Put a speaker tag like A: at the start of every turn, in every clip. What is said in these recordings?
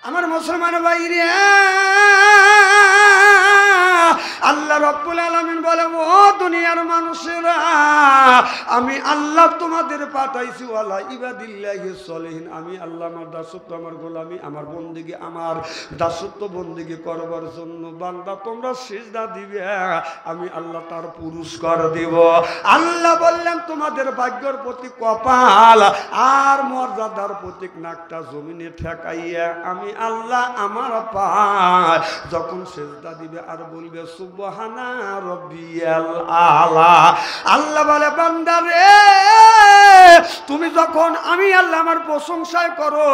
A: আমার মুসলমান ভাইরে, আল্লাহ রাব্বুল আলামিন বলে, ও দুনিয়ার মানুষেরা, আমি আল্লাহ তোমাদের পাঠাইছি ওয়ালা ইবাদিল্লাহি সলিহিন। আমি আল্লাহ আমার দাসত্ব, আমার গোলামি, আমার বন্দেগী, আমার দাসত্ব বন্দেগী করবার জন্য। বান্দা তোমরা সিজদা দিবে, আমি আল্লাহ তার পুরস্কার দেব। আল্লাহ বললেন, তোমাদের ভাগ্যের প্রতি কপাল আর মর্যাদার প্রতীক নাকটা জমিনে ঠেকাইয়া আমি আল্লাহ আমার পায় যখন সিজদা দিবে আর বলবে সুবহানা রাব্বিয়াল আলা। আল্লাহ বলে, বান্দা রে, তুমি যখন আমি আল্লাহ আমার প্রশংসায় করো,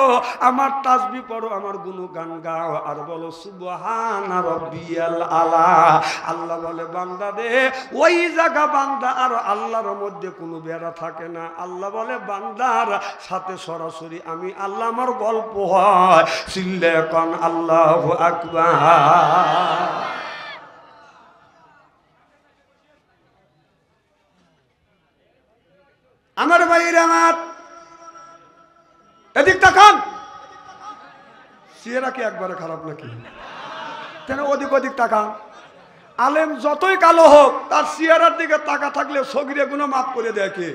A: আমার তাসবিহ পড়ো, আমার গুণগান গাও আর বলো সুবহানা রাব্বিয়াল আলা, আল্লাহ বলে, বান্দা রে, ওই জায়গা বান্দা আর আল্লাহর মধ্যে কোনো বেড়া থাকে না। আল্লাহ বলে, বান্দার সাথে সরাসরি আমি আল্লাহ আমার গল্প হয়। চিল্লে কোন আল্লাহু আকবার। আমার ভাইয়ের, আমার এদিক তাকান। চেহারা কি একবারে খারাপ নাকি? কেন ওদিক ওদিক তাকান। আলেম যতই কালো হোক, তার চেহারার দিকে তাকা থাকলে সগিরে গুনাহ মাফ করে দেয় কে?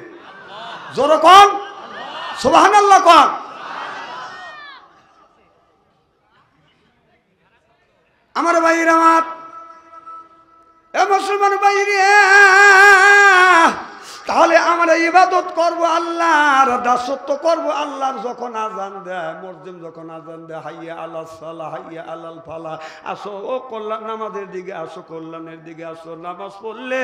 A: জোরে কোন সুবহানাল্লাহ কোন। আমার ভাইয়ের, আমার এ মুসলমান ভাইরে, তাহলে আমরা ইবাদত করব আল্লাহর, দাসত্ব করব আল্লাহর। যখন আজান দেয়, মুয়াজ্জিন যখন আজান দেয়, হাইয়া আলাস সালাহ, হাইয়া আলাল ফালাহ, আসো ও কল্যাণ, নামাজের দিকে আসো, কল্যাণের দিকে আসো। নামাজ পড়লে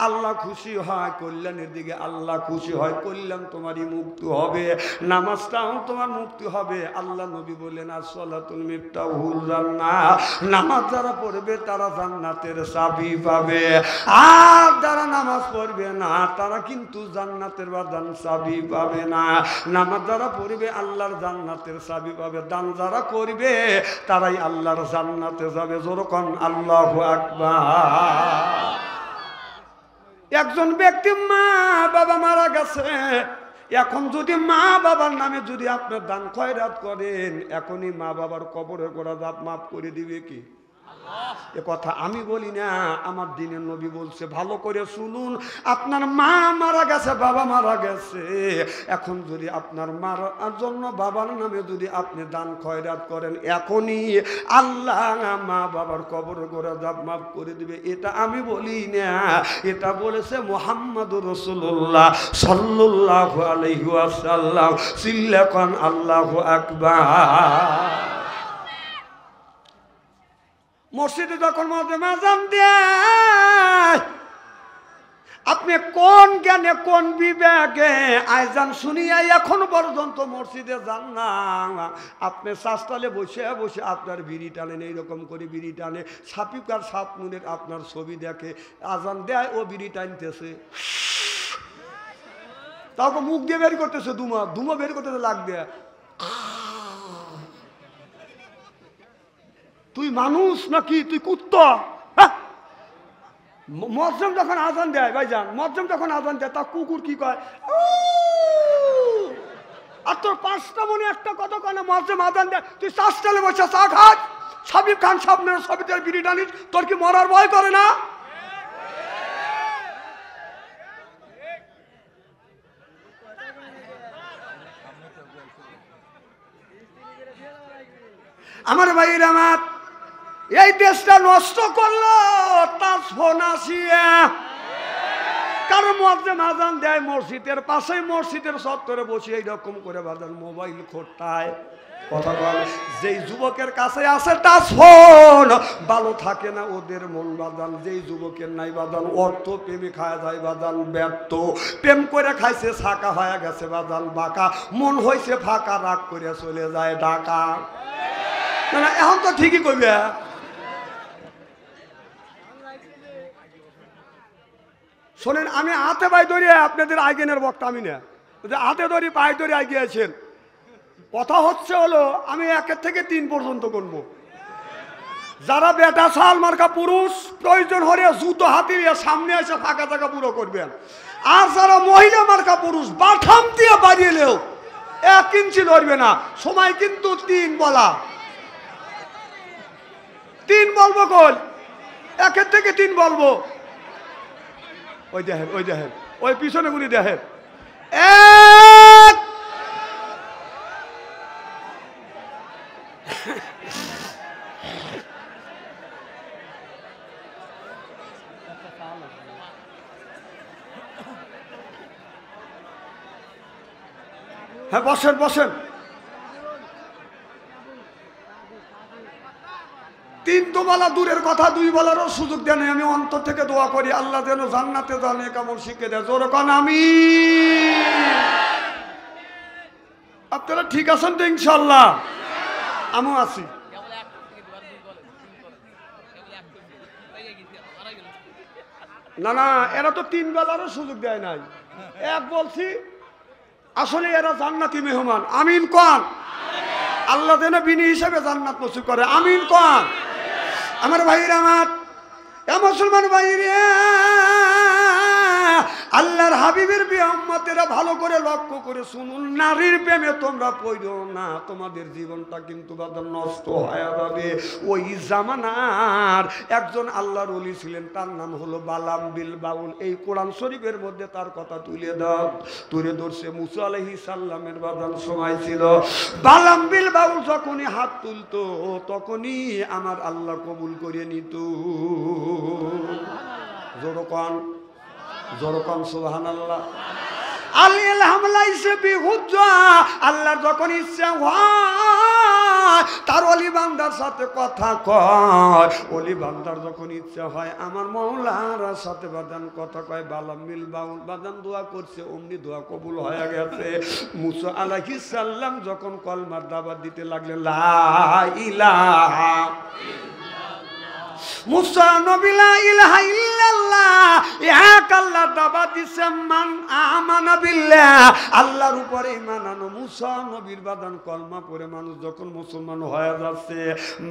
A: আল্লাহ খুশি হয়, কল্যাণের দিকে আল্লাহ খুশি হয়। কল্যাণ তোমারই মুক্তি হবে, নামাজটাও তোমার মুক্তি হবে। আল্লাহ নবী বলেন, আসসালাতুল মিফতাহুল জান্নাহ, নামাজ যারা পড়বে তারা জান্নাতের চাবি পাবে। আর যারা নামাজ পড়বে না, তারা কিন্তু জান্নাতের বাদান চাবি পাবে না। নামাজ যারা পড়বে আল্লাহর জান্নাতের চাবি পাবে। দান যারা করবে তারাই আল্লাহর জান্নাতে যাবে। যেরকম আল্লাহু আকবার। একজন ব্যক্তি মা বাবা মারা গেছে, এখন যদি মা বাবার নামে যদি আপনি দান খয়রাত করেন, এখনই মা বাবার কবরে গোড়া দাঁত মাফ করে দিবে কি? এ কথা আমি বলি না, আমার দ্বীনের নবী বলছে। ভালো করে শুনুন, আপনার মা মারা গেছে, বাবা মারা গেছে, এখন যদি আপনার মার জন্য বাবার নামে যদি আপনি দান খয়রাত করেন, এখনই আল্লাহ মা বাবার কবর গোড়া দাঁত মাফ করে দিবে। এটা আমি বলি না, এটা বলেছে মুহাম্মদুর রাসূলুল্লাহ সাল্লাল্লাহু আলাইহি ওয়াসাল্লাম। সিল্লাকান আল্লাহু আকবার। মসজিদে যখন আযান দেয়, আপনি কোন জ্ঞানে কোন বিবেকে আযান শুনিয়া এখন পর্যন্ত মসজিদে যান না? আপনি শাস্তালে বসে বসে আপনার বিড়ি টানেন, এইরকম করে বিড়ি টানে, সাপিকার সাপনুনের আপনার ছবি দেখে, আযান দেয় ও বিড়ি টানতেছে, তাকে মুখ দিয়ে বের করতেছে, ধুমা বের করতেছে, লাগ দেয়। তুই মানুষ নাকি তুই কুত্তা? মুয়াজ্জিন যখন আযান দেয়, ভাইজান, মুয়াজ্জিন যখন আযান দেয়, তা কুকুর কি কয়? আর তোর পাঁচটা মনে একটা কথা কয় না, মুয়াজ্জিন আযান দেয়, তুই চাষটালে বসে চা খাস, সাবিব খান সামনে সবিতের বিড়ি টানিস, তোর কি মরার ভয় করে না? আমার ভাইয়ের, আমার এই দেশটা নষ্ট করলো তার ফোন আসিয়া। কারণ মুয়াজ্জিন আযান দেয় মসজিদের পাশে, মসজিদের চত্বরে বসে এইরকম করে বাজান মোবাইল খোঁটায়, কথা বলে। যেই যুবকের কাছে আছে টাচ ফোন, ভালো থাকে না ওদের মন বাজান। যেই যুবকের নাই বাজান, অর্থ প্রেমে খায় যায় বাজান ব্যর্থ, প্রেম করে খাইছে ছাকা হয়ে গেছে বাজান বাঁকা, মন হয়েছে ফাঁকা, রাগ করে চলে যায় ঢাকা। না এখন তো ঠিকই কইবে। শোনেন, আমি হাতে পায়ে ধরে আপনাদের আইগেনের বক্তা আমি না, হাতে ধরি পায়ে ধরে আগিয়েছেন। কথা হচ্ছে হলো, আমি 1 থেকে 3 পর্যন্ত করবো। যারা বেটা শাল মার্কা পুরুষ, প্রয়োজন হলে জুতো হাতি দিয়ে সামনে এসে ফাঁকা জায়গা পুরো করবেন। আর যারা মহিলা মার্কা পুরুষ, বাঠাম দিয়ে বাড়িয়েলেও 1 ইঞ্চি ধরবে না। সময় কিন্তু 3 বলা, তিন বলবো কই? একের থেকে তিন বলবো। ওই দেখেন, ওই দেখেন, ওই পিছনে গুলি দেখেন। এক, হ্যাঁ বসেন বসেন। তিন তো বলা দূরের কথা, দুই বলারও সুযোগ দেন। আমি অন্তর থেকে দোয়া করি আল্লাহ যেন জান্নাতে জানে কেমন শিখে দেয়। জোরে কোন আমিন। আপনারা ঠিক আছেন তো ইনশাল্লাহ? আমিও আছি। না না, এরা তো তিন বেলারও সুযোগ দেয় নাই। এক বলছি, আসলে এরা জান্নাতি মেহমান। আমিন কোন? আল্লাহ যেন বিনি হিসাবে জান্নাত নসিব করে। আমিন কোন? আমার ভাইরা, আমার মুসলমান ভাইরা, আল্লাহর হাবিবের উম্মতেরা ভালো করে লক্ষ্য করে শুনুন, নারীর প্রেমে তোমরা পড়ো না, তোমাদের জীবনটা কিন্তু বাদাম নষ্ট হয়ে যাবে। ওই জামানার একজন আল্লাহর ওলি ছিলেন, তার নাম হলো বালাম বিল বাউল। এই কোরআন শরীফের মধ্যে তার কথা তুলে ধরছে। মুসা আলাইহিস সালামের বাদাম সময় ছিল, বালাম বিল বাউল যখনই হাত তুলতো তখনই আমার আল্লাহ কবুল করে নিত। জোরকান জোরকান সুবহানাল্লাহ। আল্লাহ হামলা হিসেবে হুজ্জা, আল্লাহর যখন ইচ্ছা হয় তার ওলি বান্দার সাথে কথা কয়। ওলি বান্দার যখন ইচ্ছা হয় আমার মওলার সাথে বাদান কথা কয়। বালাম বিল বাউল বাদান দোয়া করছে, অমনি দোয়া কবুল হয়ে গেছে। মুসা আলাইহিস সালাম যখন কলমার দাওয়াত দিতে লাগলেন, লা ইলাহা মুসা নবী লা ইলাহা ইল্লাল্লাহ, এক আল্লাহ দাওয়াত দিছে, মান আমানা বিল্লাহ, আল্লাহর উপরে ঈমান আনো। মুসা নবীর বাদান কলমা পড়ে মানুষ যখন মুসলমান হয়ে যাচ্ছে,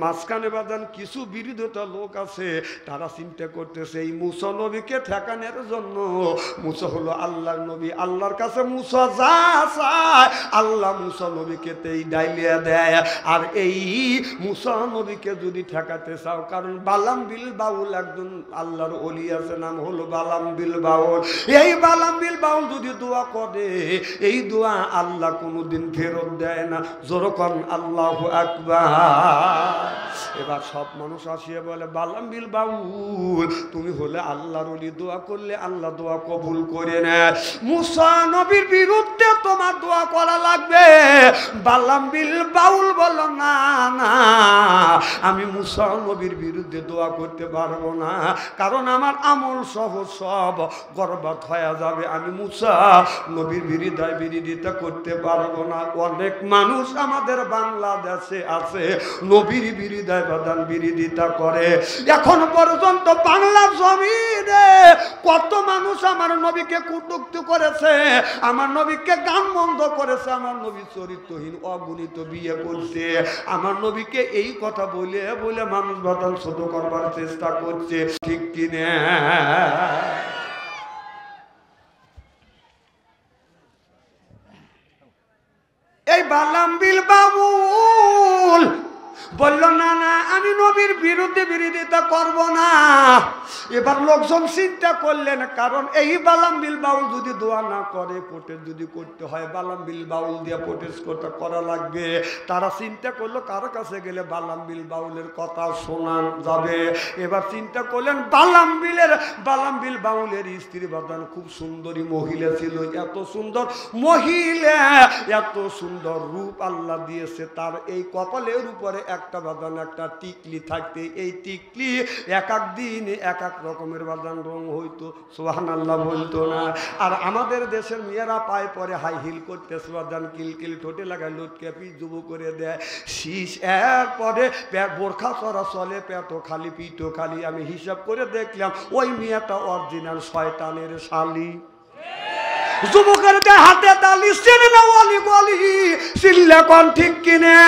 A: মাঝখানে বাদান কিছু বিরোধিতা লোক আছে, তারা চিন্তা করতেছে এই মুসা নবীকে ঠেকানোর জন্য। মুসা হলো আল্লাহর নবী, আল্লাহর কাছে মুসা যা চায় আল্লাহ মুসা নবীকে তেই ডাইলিয়া দেয়। আর এই মুসা নবীকে যদি ঠেকাতে চাও, কারণ বালাম বিল বাউল একজন আল্লাহর ওলি আছে, নাম হলো বালাম বিল বাউল। এই বালাম বিল বাউল যদি দোয়া করে, এই দোয়া আল্লাহ কোনোদিন ফেরত দেয় না। যেরকম আল্লাহু আকবার। এবার সব মানুষ আসিয়ে বলে, বালাম বিল বাউল তুমি হলে আল্লাহর ওলি, দোয়া করলে আল্লাহ দোয়া কবুল করে নেয়। মুসা নবীর বিরুদ্ধে তোমার দোয়া করা লাগবে। বালাম বিল বাউল বলল, না না, আমি মুসা নবীর বিরুদ্ধে দোয়া করতে পারবো না, কারণ আমার আমল সহ সব বরবাদ হয়ে যাবে। আমি মুসা নবীর বিরোধিতা করতে পারবো না। অনেক মানুষ আমাদের বাংলাদেশে আছে নবীর বিরোধিতা করে। এখন পর্যন্ত বাংলার জমিনে কত মানুষ আমার নবীকে কটূক্তি করেছে, আমার নবীকে গান বন্ধ করেছে, আমার নবী চরিত্রহীন অগুণিত বিয়ে করছে, আমার নবীকে এই কথা বলে বলে মানুষ বাদান ছোট করবার চেষ্টা করছে, ঠিক কিনা? এই বালাম বিল বাউল বলল, না না, আমি নবীর বিরোধিতা করব না। এবার লোকজন চিন্তা করলেন, কারণ এই বালাম বিল বাউল যদি দোয়া না করে, প্রোটেস্ট যদি করতে হয়, বালাম বিল বাউল দিয়ে প্রোটেস্ট করা লাগবে। তারা চিন্তা করলো কারো কাছে গেলে বালাম বিল বাউলের কথা শোনা যাবে। এবার চিন্তা করলেন, বালাম বিল বাউলের স্ত্রী বাদান খুব সুন্দরী মহিলা ছিল। এত সুন্দর মহিলা, এত সুন্দর রূপ আল্লাহ দিয়েছে, তার এই কপালের উপরে একটা বাদান একটা টিকলি থাকতে, এই টিকলি এক এক দিন এক এক রকমের বাদান রং হইতো, সুবহানাল্লাহ বলতো না। আর আমাদের দেশের মেয়েরা পায় পরে হাই হিল করতেছে, বাদান কিলকিল ঠোঁটে লাগায় লটকে যুব করে দেয় শীষ। এরপরে বোরখা চড়া চলে, পেটো খালি পিঠো খালি। আমি হিসাব করে দেখলাম ওই মেয়েটা অরিজিনাল শয়তানের শালি। যুবকের হাতে তালি, চেনে না ওয়ালি গলি, চিল্লা কোন ঠিক কিনে?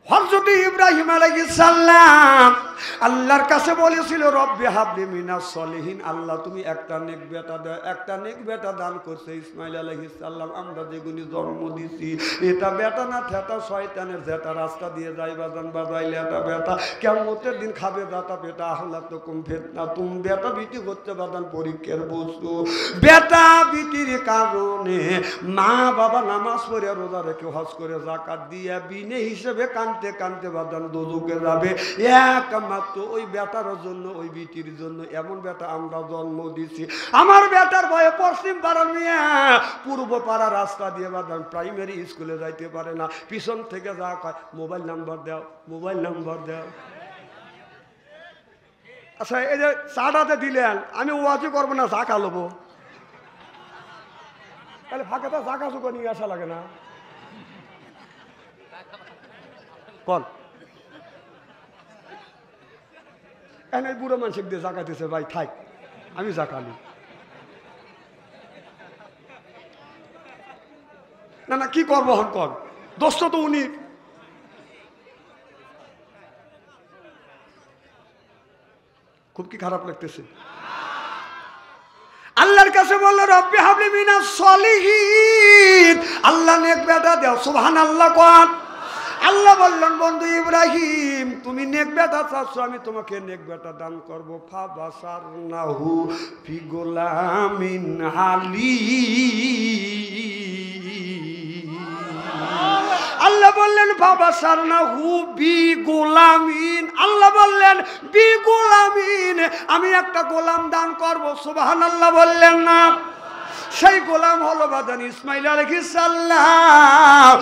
A: হযরত ইব্রাহিম ইব্রাহিম আলাইহিস সালাম আল্লাহর কাছে বলেছিল রব্বি হাবলি মিনাস সলিহিন, আল্লাহ তুমি একটা নেক বেটা দাও। একটা নেক বেটা দান করছে ইসমাইল আলাইহিস সালাম। আমরা যেগুলি জন্ম দিছি এটা বেটা না ঠেটা শয়তানের যেটা রাস্তা দিয়ে যাই বাজান বাজাইলে এটা বেটা কিয়ামতের দিন খাবে দাতা বেটা আহলা তো কুম ফিতনা। তুমি বেটা বিটি করতে বাজান পরীক্ষার বস্তু। বেটা বিটির কারণে মা বাবা নামাজ পড়ে রোজা রেখে হজ করে যাকাত দিয়ে বিনে হিসেবে কানতে কানতে বাজান দোজখে যাবে একমাত্র ওই বেটার জন্য, ওই বিটির জন্য। এমন বেটা আমরা জন্ম দিছি। আমার বেটার ভয়ে পশ্চিম পাড়ার মেয়ে পূর্ব পাড়া রাস্তা দিয়ে বাদান প্রাইমারি স্কুলে যাইতে পারে না। পিছন থেকে যা কয় মোবাইল নাম্বার দাও, মোবাইল নাম্বার দাও। আচ্ছা এই যে চাটাতে দিলেন, আমি ওয়াজি করবো না চা খালবো, তাহলে ফাঁকাতে চা কাজু নিয়ে আসা লাগে না কন? এনে বুড়ো মানুষ দিয়ে জাকাতেছে ভাই থাক, আমি জাকালি না। না কি করবো হন কর, দোস্ত তো উনি। খুব কি খারাপ লাগতেছে। আল্লাহর কাছে বললো রব্বি হাবলি মিনাস সলিহিন, আল্লাহ নেক বেটা দাও। সুবহানাল্লাহ কোন। আল্লাহ বললেন বন্ধু ইব্রাহিম তুমি নেক বেটা চাচ্ছ, আমি তোমাকে নেক বেটা দান করবো। ফাবাসারনাহু ফি গোলামিন হালিম। আল্লাহ বললেন ফাবাসারনাহু বি গোলামিন, আল্লাহ বললেন বি গোলামিন, আমি একটা গোলাম দান করবো। সুবহানাল্লাহ বললেন না? সেই গোলাম হলো বাদান ইসমাইল আলাইহিস সালাম।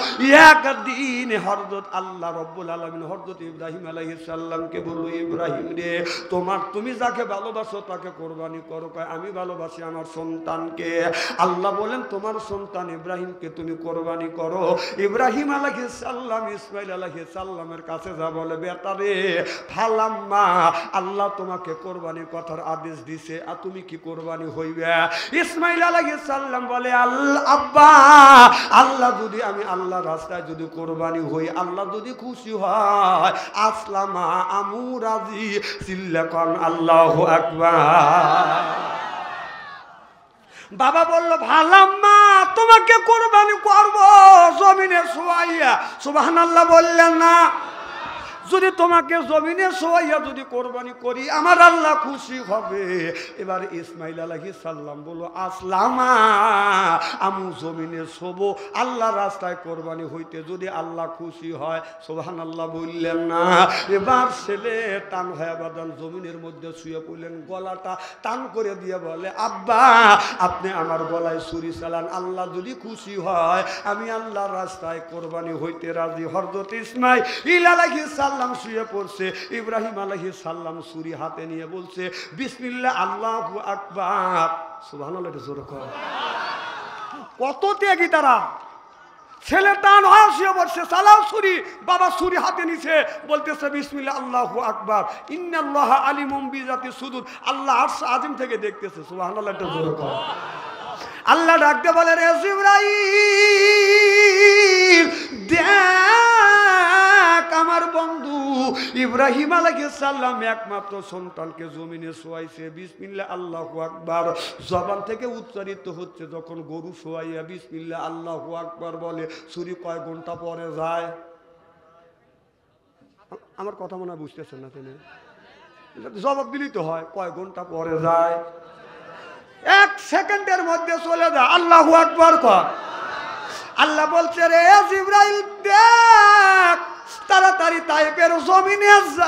A: একদিন হযরত আল্লাহ রাব্বুল আলামিন হযরত ইব্রাহিম আলাইহিস সালামকে বলল ইব্রাহিম রে তুমি যাকে ভালোবাসো তাকে কুরবানি করো। কয় আমি ভালোবাসি আমার সন্তানকে। আল্লাহ বলেন তোমার সন্তান ইব্রাহিমকে তুমি কুরবানি করো। ইব্রাহিম আলাইহিস সালাম ইসমাইল আলাইহিস সালামের কাছে যা বলে বেটা রে ফালাম্মা আল্লাহ তোমাকে কুরবানির কথার আদেশ দিছে, আর তুমি কি কুরবানি হইবে? ইসমাইল আলাইহিস সালাম বলে আব্বা আল্লাহ যদি আমি আল্লাহর রাস্তায় যদি কুরবানি হই, আল্লাহ যদি খুশি হয় আসলামা আমু রাজি সিল্লাকান আল্লাহু আকবার। বাবা বলল ভালাম্মা তোমাকে কুরবানি করব জমিনে শোয়াইয়া। সুবহানাল্লাহ বললেন না? যদি তোমাকে জমিনে শোয়াইয়া যদি কোরবানি করি আমার আল্লাহ খুশি হবে। এবার ইসমাইল আলাইহিস সালাম বলল আসলামা আমু জমিনে শোবো আল্লাহর রাস্তায় কোরবানি হইতে যদি আল্লাহ খুশি হয়। সুবহানাল্লাহ বললেন না? এবার ছেলে টান হয়ে বাদান জমিনের মধ্যে শুয়ে পড়লেন, গলাটা টান করে দিয়ে বলে আব্বা আপনি আমার গলায় ছুরি চালান, আল্লাহ যদি খুশি হয় আমি আল্লাহর রাস্তায় কোরবানি হইতে রাজি। হযরত ইসমাইল আলাইহিস সালাম শুয়ে পড়ছে। ইব্রাহিম আলাইহিস সালাম ছুরি হাতে নিয়ে বলছে বিসমিল্লাহ আল্লাহু আকবার। সুবহানাল্লাহ জোরে কর। কত ত্যাগী তারা। ছেলে টান হয়ে শুয়ে পড়ছে, চালাও ছুরি। বাবা ছুরি হাতে নিছে, বলতেছে বিসমিল্লাহ আল্লাহু আকবার। ইন্নাল্লাহা আলিমুম বিযাতি সুদূর, আল্লাহ আরশ আজিম থেকে দেখতেছে। সুবহানাল্লাহ জোরে কর। আল্লাহ ডাকতে বলে রে জিবরাইল দেখ আমার বন্ধু ইব্রাহিম আলাইহিস সালাম একমাত্র সন্তানকে জমিনে শোয়াইছে। বিসমিল্লাহ আল্লাহু আকবার জবান থেকে উচ্চারিত হচ্ছে। যখন গরু শোয়াইয়া বিসমিল্লাহ আল্লাহু আকবার বলে ছুরি কয় ঘন্টা পরে যায়? আমার কথা মনে হয় বুঝতেছেন না? তিনি জবাব দিলেই তো হয়, কয় ঘন্টা পরে যায়? 1 সেকেন্ডের মধ্যে চলে যায়। আল্লাহু আকবার কর। আল্লাহ বলছে রে জিবরাইল দেখ তাড়াতাড়ি তাইফের জমিনে যা।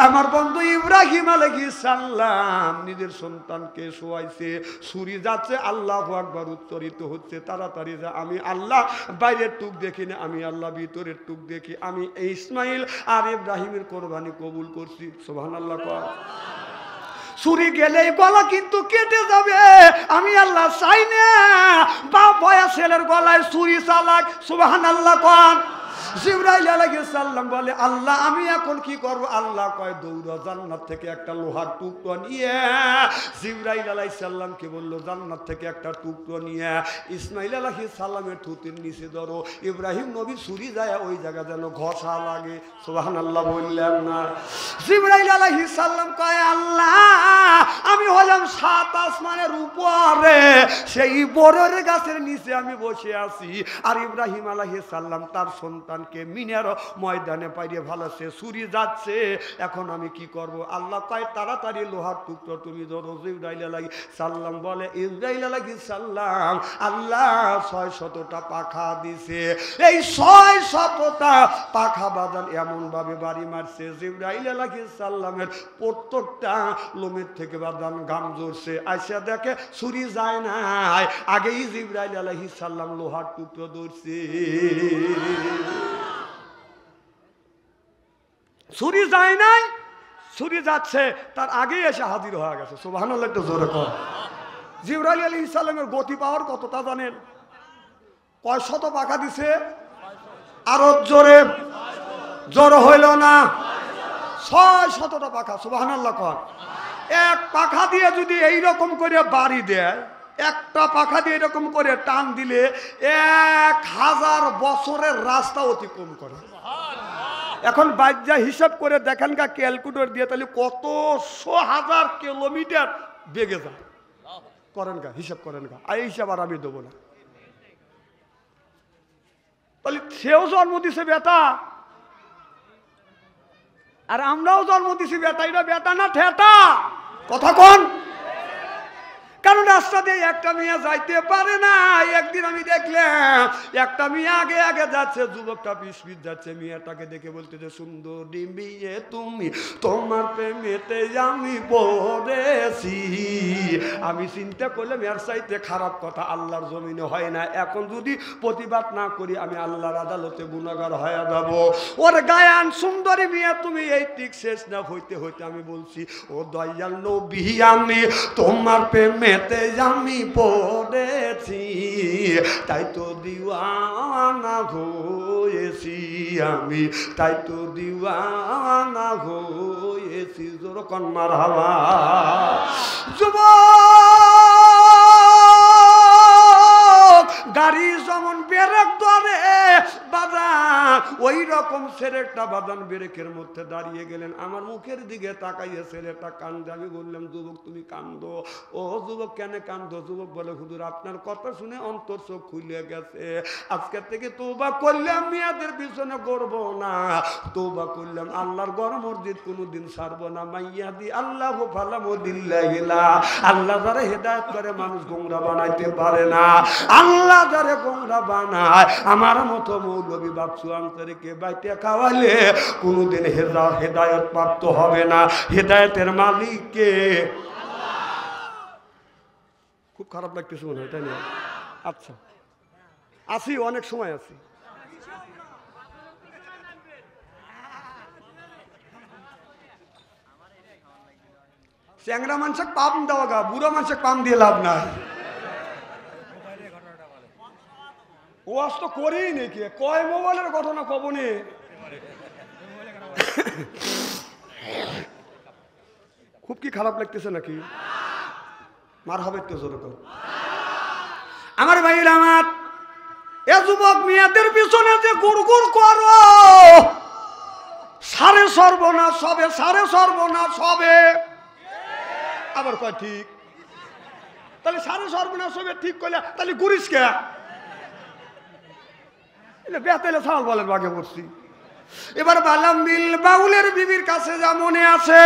A: আমার বন্ধু ইব্রাহিম আলাইহিস সালাম নিজের সন্তানকে শোয়াইছে, ছুরি যাচ্ছে, আল্লাহু আকবার উচ্চারিত হচ্ছে। তাড়াতাড়ি যা, আমি আল্লাহ বাইরের টুক দেখি না, আমি আল্লাহ ভিতরের টুক দেখি। আমি ইসমাইল আর ইব্রাহিমের কোরবানি কবুল করছি। সুবহানাল্লাহ কর। ছুরি গেলেই গলা কিন্তু কেটে যাবে, আমি আল্লাহ চাই না বাপ ভয়া ছেলের গলায় ছুরি চালাক। সুবহানাল্লাহ কোন। জিবরাইল আলাইহিস সালাম বলে আল্লাহ আমি এখন কি করব? আল্লাহ কয় দৌড় জান্নাত থেকে একটা লোহার টুকরো নিয়ে জিবরাইল আলাইহিস সালামকে বলল জান্নাত থেকে একটা টুকরো নিয়ে ইসমাইল আলাইহিস সালামের থুতির নিচে ধরো। ইব্রাহিম নবী ছুরি যায় ওই জায়গা যেন ঘষা লাগে। সুবহানাল্লাহ বললেন না? জিবরাইল আলাইহিস সালাম কয় আল্লাহ আমি হলাম সাত আসমানের উপরে সেই বরের গাছের নিচে আমি বসে আছি, আর ইব্রাহিম আলাইহিস সালাম তার সন্তানকে মিনার ময়দানে পাইয়ে ভালোছে, ছুরি যাচ্ছে, এখন আমি কি করব? আল্লাহ কয় তাড়াতাড়ি লোহার টুকরো তুমি ধরো। জিবরাইল আলাইহিস সালাম বলে ইসরাইল আলাইহিস সালাম আল্লাহ 600টা পাখা দিছে, এই 600টা পাখা বাঁধান এমন ভাবে বাড়ি মারছে জিবরাইল আলাইহিস সালামের প্রত্যেকটা লোমের থেকে বাঁধান গাম জড়ছে। আইসা দেখে ছুরি যায় নাই, আগেই জিবরাইল আলাইহিস সালাম লোহার টুকরো ধরছে। ছুরি যায় নাই, ছুরি যাচ্ছে তার আগেই এসে হাজির হয়ে গেছে। সুবহানাল্লাহ একটু জোরে কর। জিবরাইল আলাইহিস সালামের গতি পাওয়ার কতটা জানেন? কয় শত পাখা দিছে? আরো জোরে, জোর হইল না? 600টা পাখা। সুবহানাল্লাহ কর। এক পাখা দিয়ে যদি এইরকম করে বাড়ি দেয়, একটা পাখা দিয়ে এরকম করে টান দিলে 1000 বছরের রাস্তা অতিক্রম করে। এখন বাজ্যা হিসাব করে দেখেন গা ক্যালকুলেটর দিয়ে, তাহলে কত 100,000 কিলোমিটার বেগে যায়। করেন গা, হিসাব করেন গা। এই হিসাব আর আমি দেবো না। তাহলে সেও জন্ম দিছে বেটা, আর আমরাও জন্ম দিছি বেটা। এটা বেটা না ঠেটা? কথা কোন? কারণ রাস্তা দিয়ে একটা মেয়ে যাইতে পারে না। একদিন আমি দেখলাম একটা মেয়ে আগে আগে যাচ্ছে, যুবকটা পিছ যাচ্ছে, মেয়েটাকে দেখে বলতে যে সুন্দরী মেয়ে তুমি, তোমার প্রেমেতে আমি পড়েছি। আমি চিন্তা করলাম এর চাইতে খারাপ কথা আল্লাহর জমিনে হয় না। এখন যদি প্রতিবাদ না করি আমি আল্লাহর আদালতে গুনাহগার হয়ে যাব। ওর গায়ান সুন্দরী মেয়ে তুমি, এই ঠিক শেষ না হইতে হইতে আমি বলছি ও দয়াল নবী আমি তোমার প্রেমে আমি পড়েছি, তাই তো দিওয়ানা হয়েছি আমি, তাই তো দিওয়ানা হয়েছি। জোর কন্যার হাওয়া যুবক গাড়ি যেমন ব্রেক ধরে বাজান, ওই রকম ছেলেটা বাজান ব্রেকের মধ্যে দাঁড়িয়ে গেলেন। আমার মুখের দিকে তাকাইয়ে ছেলেটা কান্দে। আমি বললাম যুবক তুমি কান্দো? ও যুবক কেন কান্দো? যুবক বলে হুজুর আপনার কথা শুনে অন্তর চোখ খুলে গেছে, আজকের থেকে তওবা করলাম মেয়েদের পিছনে করব না, তওবা করলাম আল্লাহর ঘর মসজিদ কোনোদিন ছাড়বো না। মাইয়াদি আল্লাহ ফালা মুদিল্লাহিলা, আল্লাহ যারা হেদায়েত করে মানুষ গোমরা বানাইতে পারে না। আল্লাহ যারা গোমরা বানায় আমার মতো মৌলবী বাপসু আন্তরিকে বাইতে খাওয়ালে কোনোদিন হেদায়েত প্রাপ্ত হবে না। হেদায়েতের মালিক কে? খুব খারাপ লাগতেছে মনে হয়, তাই না? আচ্ছা আসি, অনেক সময় আছি। চ্যাংরা মানুষের পাম দেওয়া গা, বুড়ো মানুষের পাম দিয়ে লাভ নাই। ওয়াজ তো করেই নাকি কয় মোবাইলের ঘটনা কবনে। খুব কি খারাপ লাগতেছে নাকি? মার হবে তো জোর কর। আমার ভাইরা আমার, এ যুবক মেয়েদের পিছনে যে গুড়গুড় করো, সারে সর্বনাশ হবে, সারে সর্বনাশ হবে। আবার কয় ঠিক, তাহলে সারে সর্বনাশ হবে ঠিক করলে তাহলে গুরিস কে? বেতাইলে সাল বলেন বাগে পড়ছি। এবার বালামবিল বাউলের বিবির কাছে যা মনে আছে,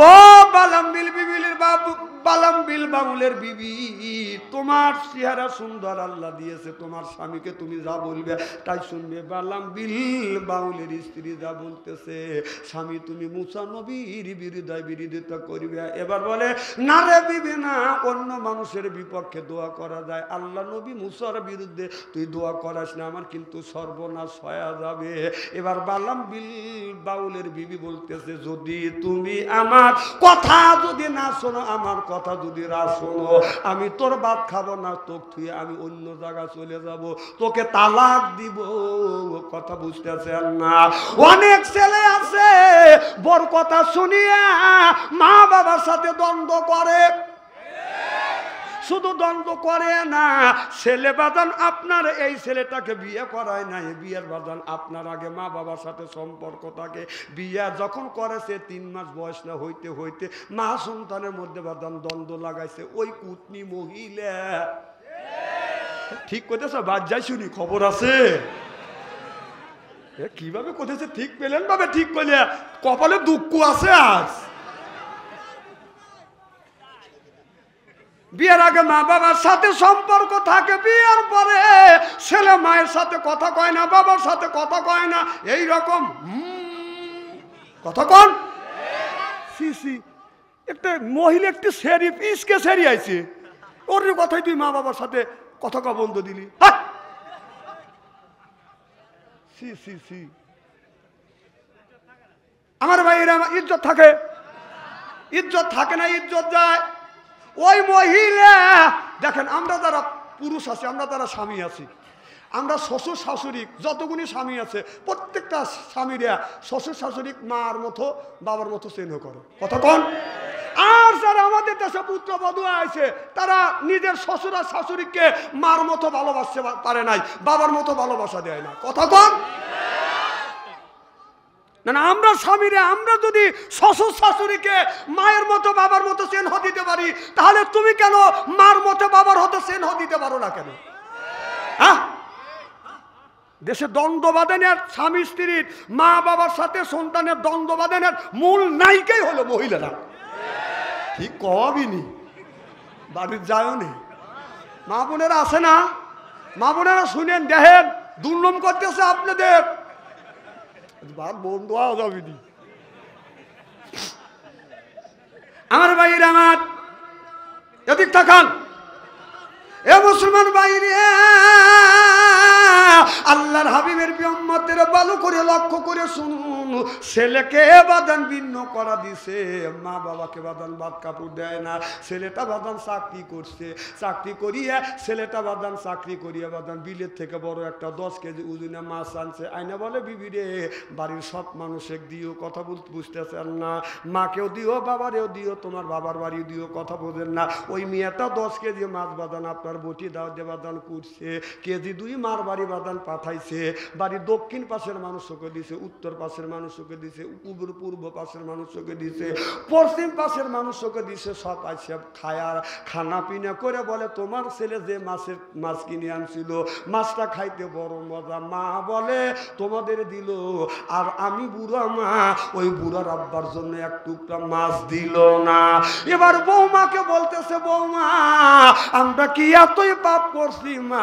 A: ও বালামবিল বিবির বাবু, বালামবিল বাউলের বিবি, তোমার চেহারা সুন্দর আল্লাহ দিয়েছে, তোমার স্বামীকে তুমি যা বলবে তাই শুনবে। বালামবিল বাউলের স্ত্রী যা বলতেছে, স্বামী তুমি মুসা নবীর বিরোধিতা করবে। এবার বলে না রে বিবি না, অন্য মানুষের বিপক্ষে দোয়া করা যায়, আল্লাহ নবী মুসার বিরুদ্ধে তুই দোয়া করাস না, আমার কিন্তু সর্বনাশ হয়ে যাবে। এবার বালা সালাম বিল বাউলের বিবি বলতেছে, যদি তুমি আমার কথা যদি না শোনো, আমার কথা যদি না শোনো, আমি তোর ভাত খাবো না, তোকে থুয়ে আমি অন্য জায়গা চলে যাব, তোকে তালাক দিব। কথা বুঝতেছেন না? অনেক ছেলে আছে বড় কথা শুনিয়া মা বাবার সাথে দ্বন্দ্ব করে। শুধু দ্বন্দ্ব করে না, ছেলে বাজান আপনার এই ছেলেটাকে বিয়ে করায় নাই, বিয়ের বাজান আপনার আগে মা বাবার সাথে সম্পর্ক থাকে। বিয়ে যখন করেছে 3 মাস বয়স না হইতে হইতে মা সন্তানের মধ্যে বাজান দ্বন্দ্ব লাগাইছে ওই কুটনি মহিলা। ঠিক করতেছে? বাদ যাই শুনি, খবর আছে কিভাবে করতেছে? ঠিক পেলেন ভাবে ঠিক করলে কপালে দুঃখ আছে। আজ বিয়ের আগে মা বাবার সাথে সম্পর্ক থাকে, বিয়ের পরে ছেলে মায়ের সাথে কথা কয় না, বাবার সাথে কথা কয় না, এই রকম কথা কন। সিসি একটা মহিলা একটি শরীফ ইসকে সেরি আইছে, ওর কথাই তুই মা বাবার সাথে কথা কা বন্ধ দিলি। সি সি সি আমার ভাইয়েরা, ইজ্জত থাকে? ইজ্জত থাকে না, ইজ্জত যায়। ওই মহিলা দেখেন, আমরা যারা পুরুষ আছি, আমরা যারা স্বামী আছি, আমরা শ্বশুর শাশুড়ি যতগুলি স্বামী আছে প্রত্যেকটা স্বামীরা শ্বশুর শাশুড়ি মার মতো বাবার মতো স্নেহ করে। কথা কন? আর যারা আমাদের দেশে পুত্রবধূ আছে তারা নিজের শ্বশুর আর শাশুড়িকে মার মতো ভালোবাসতে পারে নাই, বাবার মতো ভালোবাসা দেয় না। কথা কন? না, আমরা স্বামীরা আমরা যদি শ্বশুর শাশুড়িকে মায়ের মতো বাবার মতো স্নেহ দিতে পারি, তাহলে তুমি কেন মার মতো বাবার হতে স্নেহ দিতে পারো না কেন? হ্যাঁ, দেশে দ্বন্দ্ব বাঁধনের, স্বামী স্ত্রীর, মা বাবার সাথে সন্তানের দ্বন্দ্ব বাঁধনের মূল নায়িকাই হলো মহিলারা। ঠিক কবিনি বাড়ির যায়ও নেই। মা বোনেরা আছে না? মা বোনেরা শুনেন, দেখেন দুর্নম করতেছে আপনাদের, বন্ধু যাবিনি। আমার ভাইয়ের, আমার এদিক তাকান, এ মুসলমান ভাইরে, আল্লাহর হাবিবের উম্মতের ভালো করে লক্ষ্য করে শুনুন। ছেলেকে বাদান ভিন্ন করা দিছে, মা বাবাকে বাদান ভাত কাপড় দেয় না। ছেলেটা বাদান চাকরি করছে, চাকরি করিয়া ছেলেটা বাদান চাকরি করিয়া বাদান বিলের থেকে বড় একটা 10 কেজি ওজনে মাছ আনছে। আইনা বলে, বিবি রে বাড়ির সব মানুষের দিও, কথা বলতে বুঝতেছেন না, মাকেও দিও বাবারেও দিও, তোমার বাবার বাড়ি দিও, কথা বোঝেন না। ওই মেয়েটা 10 কেজি মাছ বাদান আপনার বটি দাও দিয়ে বাদান করছে, কেজি 2 মার বাড়ি বাদান পাঠাইছে। বাড়ির দক্ষিণ পাশের মানুষকে দিছে, উত্তর পাশের মানুষকে দিছে, পূর্ব পাশের মানুষকে দিছে, পশ্চিম পাশের মানুষকে দিছে। সব আইসে খায়ার খানা পিনা করে বলে, তোমার ছেলে যে মাছ কিনে আনছিল মাছটা খাইতে বড় মজা। মা বলে, তোমাদের দিল, আর আমি বুড়া মা, ওই বুড়ার আব্বার জন্য এক টুকরা মাছ দিল না। এবার বৌমাকে বলতেছে, বৌমা আমরা কি এতই পাপ করছি? মা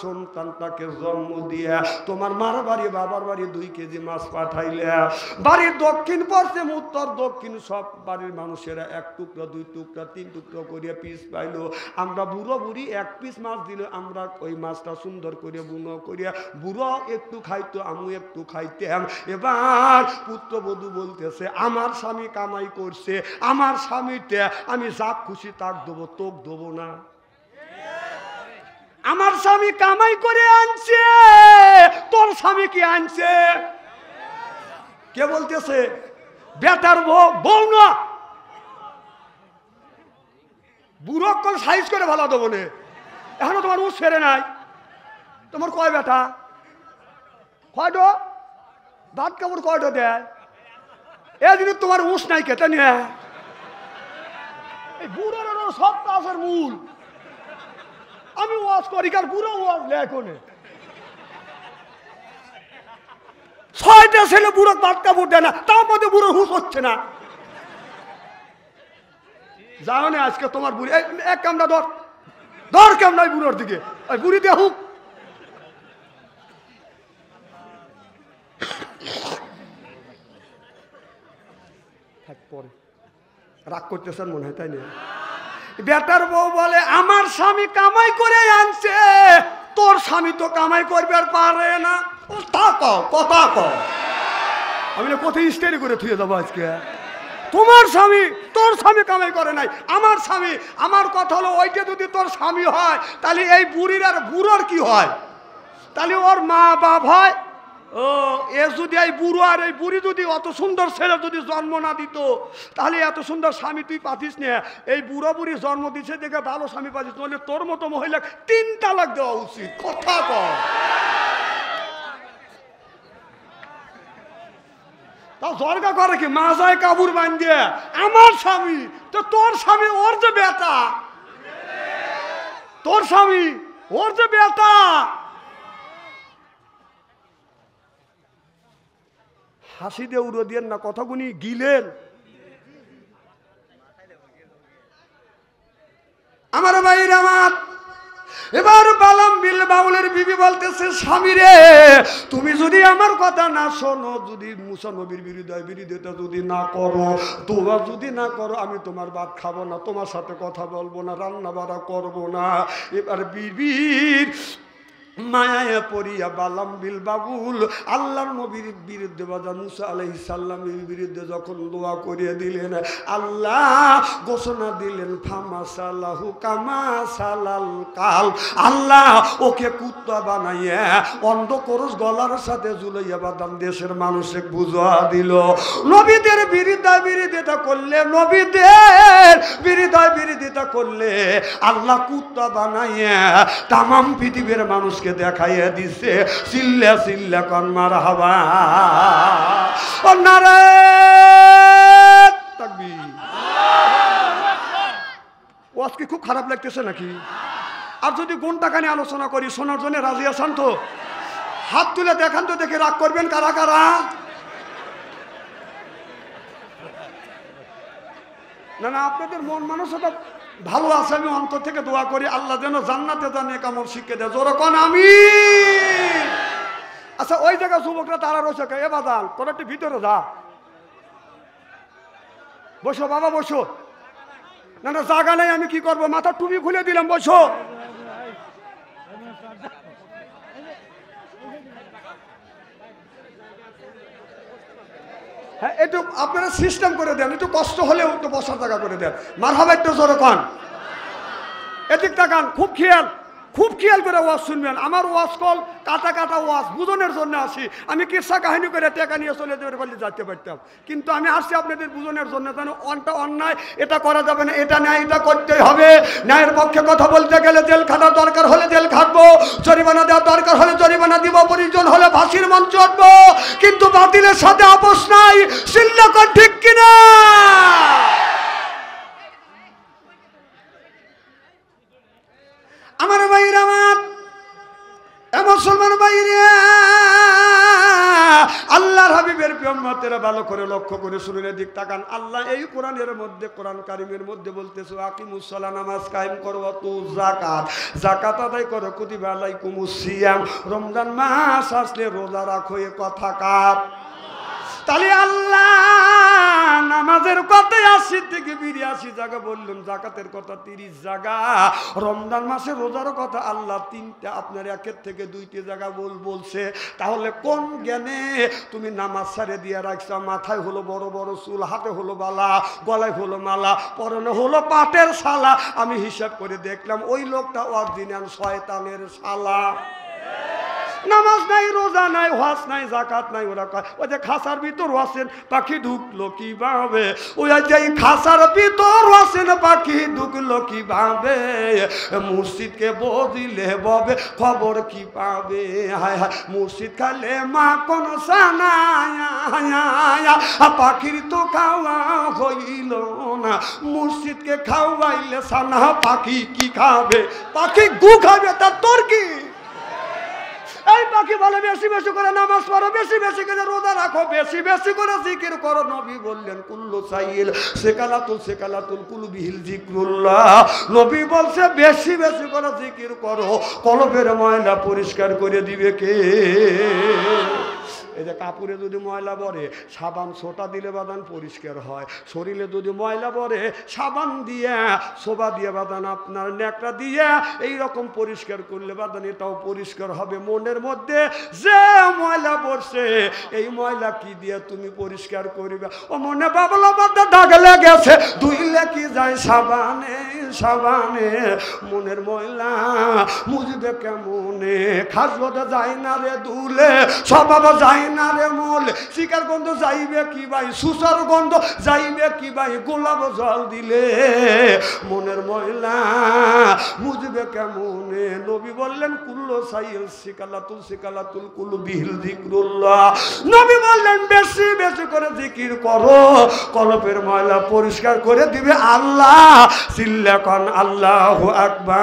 A: সন্তানটাকে জন্ম দিয়া তোমার মার বাড়ি বাবার বাড়ি 2 কেজি মাছ পাঠাইলে, বাড়ির দক্ষিণ পশ্চিম উত্তর দক্ষিণ সব বাড়ির মানুষেরা 1 টুকরা 2 টুকরা 3 টুকরা করিয়া পিস পাইলো। আমরা বুড়ো বুড়ি 1 পিস মাছ দিল, আমরা ওই মাছটা সুন্দর করে বুনো করিয়া বুড়ো একটু খাইতো, আমি একটু খাইতাম। এবার পুত্রবধূ বলতেছে, আমার স্বামী কামাই করছে, আমার স্বামীটা আমি যা খুশি তাক দেবো, তোক দেবো না। আমার স্বামী কামাই করে আনছে, তোর স্বামী কি আনছে? কে বলতেছে? বেটার বউ না, বুড়ো কল সাইজ করে ভালো দেবো না। এখনো তোমার উস ফেরে নাই। তোমার কয় বেটা? কয়টো ভাত কাপড় কয়টো দেয়? এদিন তোমার উস নাই কেটে নিয়ে বুড়োর সব কাজের মূল। আমি ওয়াজ করি, কার বুড়ো ওয়াজ লেখনে 6টা ছেলে বুড়ো ভাত কাপড় দেয় না, তার মধ্যে বুড়ো হুশ হচ্ছে না। যাও না আজকে তোমার বুড়ি, এক কামড়া ধর কামড়া বুড়োর দিকে, ওই বুড়ি দিয়ে হুক। পরে রাগ করতেছেন মনে হয়, তাই না? বেটার বউ বলে, আমার স্বামী কামাই করে আনছে, তোর স্বামী তো কামাই করবে আর পারে না। কথা কও, আমি কোথায় স্টাইল করে থুয়ে যাবো আজকে? তোমার স্বামী, তোর স্বামী কামাই করে নাই, আমার স্বামী। আমার কথা হলো ওইটা যদি তোর স্বামী হয় তাহলে এই বুড়ির আর বুড়োর কি হয়? তাহলে ওর মা বাপ হয়। ও এ যদি এই বুড়ো আর এই বুড়ি যদি অত সুন্দর ছেলে যদি জন্ম না দিত তাহলে এত সুন্দর স্বামী তুই পাতিস না। এই বুড়ো বুড়ি জন্ম দিচ্ছে দেখে ভালো স্বামী পাতিস, নইলে তোর মতো মহিলা 3 তালাক দেওয়া উচিত। কথা কর। তাও জর্গা করে কি মাজায় কাবুর বান দিয়ে আমার স্বামী তো তোর স্বামী ওর যে বেটা, তোর স্বামী ওর যে বেটা। হাসি দিয়ে উড়ো দিয়ে না কথাগুনি গিলেন। আমার ভাইরা আমার, এবার বালাম বিল বাউলের বিবি বলতেছে স্বামী রে তুমি যদি আমার কথা না শোনো, যদি মুসা নবীর বিরোধিতা যদি না করো, তোমরা যদি না করো, আমি তোমার ভাত খাবো না, তোমার সাথে কথা বলবো না, রান্না বাড়া করবো না। এবার বিবির মায়া পড়িয়া বালাম বিল বাবুল আল্লাহর নবীর বিরুদ্ধে বাজার মুসা আলাইহিস সালামের বিরুদ্ধে যখন দোয়া করিয়ে দিলেন, আল্লাহ ঘোষণা দিলেন ফামাসালাহু কামা সালাল কাল, আল্লাহ ওকে কুত্তা বানাইয়া অন্ধকরস গলার সাথে ঝুলাইয়া বাদাম দেশের মানুষকে বুঝা দিল। নবীদের বিরোধিতা করলে, নবীদের বিরোধিতা করলে আল্লাহ কুত্তা বানাইয়া তামাম পৃথিবীর মানুষকে দেখাইয়া দিছে। চিল্লা চিল্লা কন মারহাবা, ও নারে তাকবীর। ও আজকে খুব খারাপ লাগতেছে নাকি? আর যদি ঘন্টাখানি আলোচনা করি শোনার জন্য রাজি আছেন তো? হাত তুলে দেখান তো, দেখে রাগ করবেন কারা কারা? না না, আপনাদের মন মানসিকতা ভালো আছে, আমি অন্তর থেকে দোয়া করি আল্লাহ যেন জান্নাতে জানে কামল শিক্ষা দেয়। জোরে কোন আমিন। আচ্ছা ওই জায়গা যুবকরা তারা রয়েছে, এ বাদাল তোরা একটু ভিতরে যা, বসো বাবা বসো। না না জায়গা নেই, আমি কি করবো, মাথা টুপি খুলে দিলাম, বসো। হ্যাঁ একটু আপনারা সিস্টেম করে দেন, একটু কষ্ট হলেও একটু বসার জায়গা করে দেন। মারহাবা একটু জোরে কোন। এদিক তাকান, খুব খেয়াল করে ওয়াজ শুনবেন। আমার ওয়াজ কল কাটা কাটা ওয়াজ বুঝনের জন্য আসি। আমি কিসা কাহিনী করে টাকা নিয়ে চলে যেতে পারলে যেতে পারতাম, কিন্তু আমি আসছি আপনাদের বুঝনের জন্য। যেন অন্যায় এটা করা যাবে না, এটা ন্যায়, এটা করতেই হবে। ন্যায়ের পক্ষে কথা বলতে গেলে জেল খাটার দরকার হলে জেল খাটবো, জরিমানা দেওয়ার দরকার হলে জরিমানা দিব, প্রয়োজন হলে ফাঁসির মঞ্চ উঠবো, কিন্তু বাতিলের সাথে আপোষ নাই। চিল্লাকর ঠিক কিনা? আমার ভাইরা আমার, মুসলমান ভাইরা, আল্লাহর হাবিবের উম্মতেরা ভালো করে লক্ষ্য করে শুনে দিক তাকান। আল্লাহ এই কোরআনের মধ্যে, কোরআন কারিমের মধ্যে বলতেছে আকিমুস সালাহ, নামাজ কায়েম করো, তু যাকাত আদায় করো, কুতিবা আলাইকুমুস সিয়াম, রমজান মাস আসলে রোজা রাখো। এ কথা কার? তাহলে আল্লাহ নামাজের কথা 80 থেকে 82 জায়গা বললেন, জাকাতের কথা 30 জায়গা, রমজান মাসে রোজার কথা আল্লাহ 3টা, আপনার 1 থেকে 2টি জায়গা বলছে। তাহলে কোন জ্ঞানে তুমি নামাজ ছাড়ে দিয়ে রাখছো? মাথায় হলো বড় বড় চুল, হাতে হলো বালা, গলায় হলো মালা, পরনে হলো পাটের শালা। আমি হিসাব করে দেখলাম ওই লোকটা অরিজিনাল শয়তানের শালা। নামাজ নাই, রোজা নাই, হজ নাই, জাকাত নাই। ওরা কয় ওই যে খাসার ভিতর আছেন পাখি ঢুকলো কিভাবে, ওই যে খাসার ভিতর আছেন পাখি ঢুকলো কিভাবে, মুর্শিদকে বদিলে ববে খবর কি পাবে। হায় হায় মুর্শিদ খালে মা কোন সানায়া, পাখির তো খাওয়া হইল না, মুর্শিদকে খাওয়াইলে সানা পাখি কি খাবে? পাখি গু খাবে, তার তোর কি? এই পাখি বলে বেশি বেশি করে নামাজ পড়ো, বেশি বেশি করে রোজা রাখো, বেশি বেশি করে জিকির করো। নবী বললেন কুল্লু সাইল সেকালাতুল কুলবিহিল জিকরুল্লাহ। নবী বলছে বেশি বেশি করে জিকির করো, কলবের ময়লা পরিষ্কার করে দিবে কে? এই যে কাপড়ে যদি ময়লা পড়ে সাবান সোটা দিলে বাদান পরিষ্কার হয়, শরীরে যদি ময়লা পড়ে সাবান দিয়ে সোবা দিয়ে বাদান আপনার ন্যাকড়া দিয়ে এইরকম পরিষ্কার করলে বাদান এটাও পরিষ্কার হবে। মনের মধ্যে যে ময়লা পড়ছে এই ময়লা কি দিয়ে তুমি পরিষ্কার করবে? ও মনে বাবলা বাদা দাগ লেগেছে ধুইলে কি যায় সাবানে সাবানে, মনের ময়লা মুজবে কেমনে? খাসবতে যায় না রে দুলে, স্বভাব যায় না রে মূল, শিকার গন্ধ যাইবে কি ভাই, সুসার গন্ধ যাইবে কি ভাই, গোলাপ জল দিলে মনের ময়লা মুজবে কেমনে? নবী বললেন কুল্লো সাইল শিকালাতুল কুলু বিহিল যিকরুল্লাহ। নবী বললেন বেশি বেশি করে জিকির করো, কলবের ময়লা পরিষ্কার করে দিবে আল্লাহ। চিল্লা কোন আল্লাহু আকবার।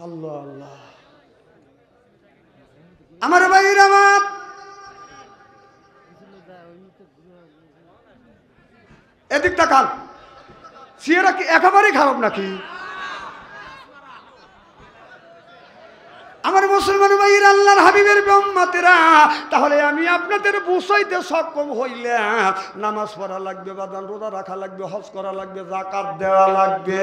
A: আল্লাহ আল্লাহ। আমার ভাইরা আমার এদিক তাকান, সিয়েরা কি একেবারেই খারাপ নাকি? আমার মুসলমান ভাইয়ের আল্লাহর হাবিবের উম্মতেরা, তাহলে আমি আপনাদের বুঝাইতে সক্ষম হইলাম নামাজ পড়া লাগবে বাদান, রোজা রাখা লাগবে, হজ করা লাগবে, যাকাত দেওয়া লাগবে।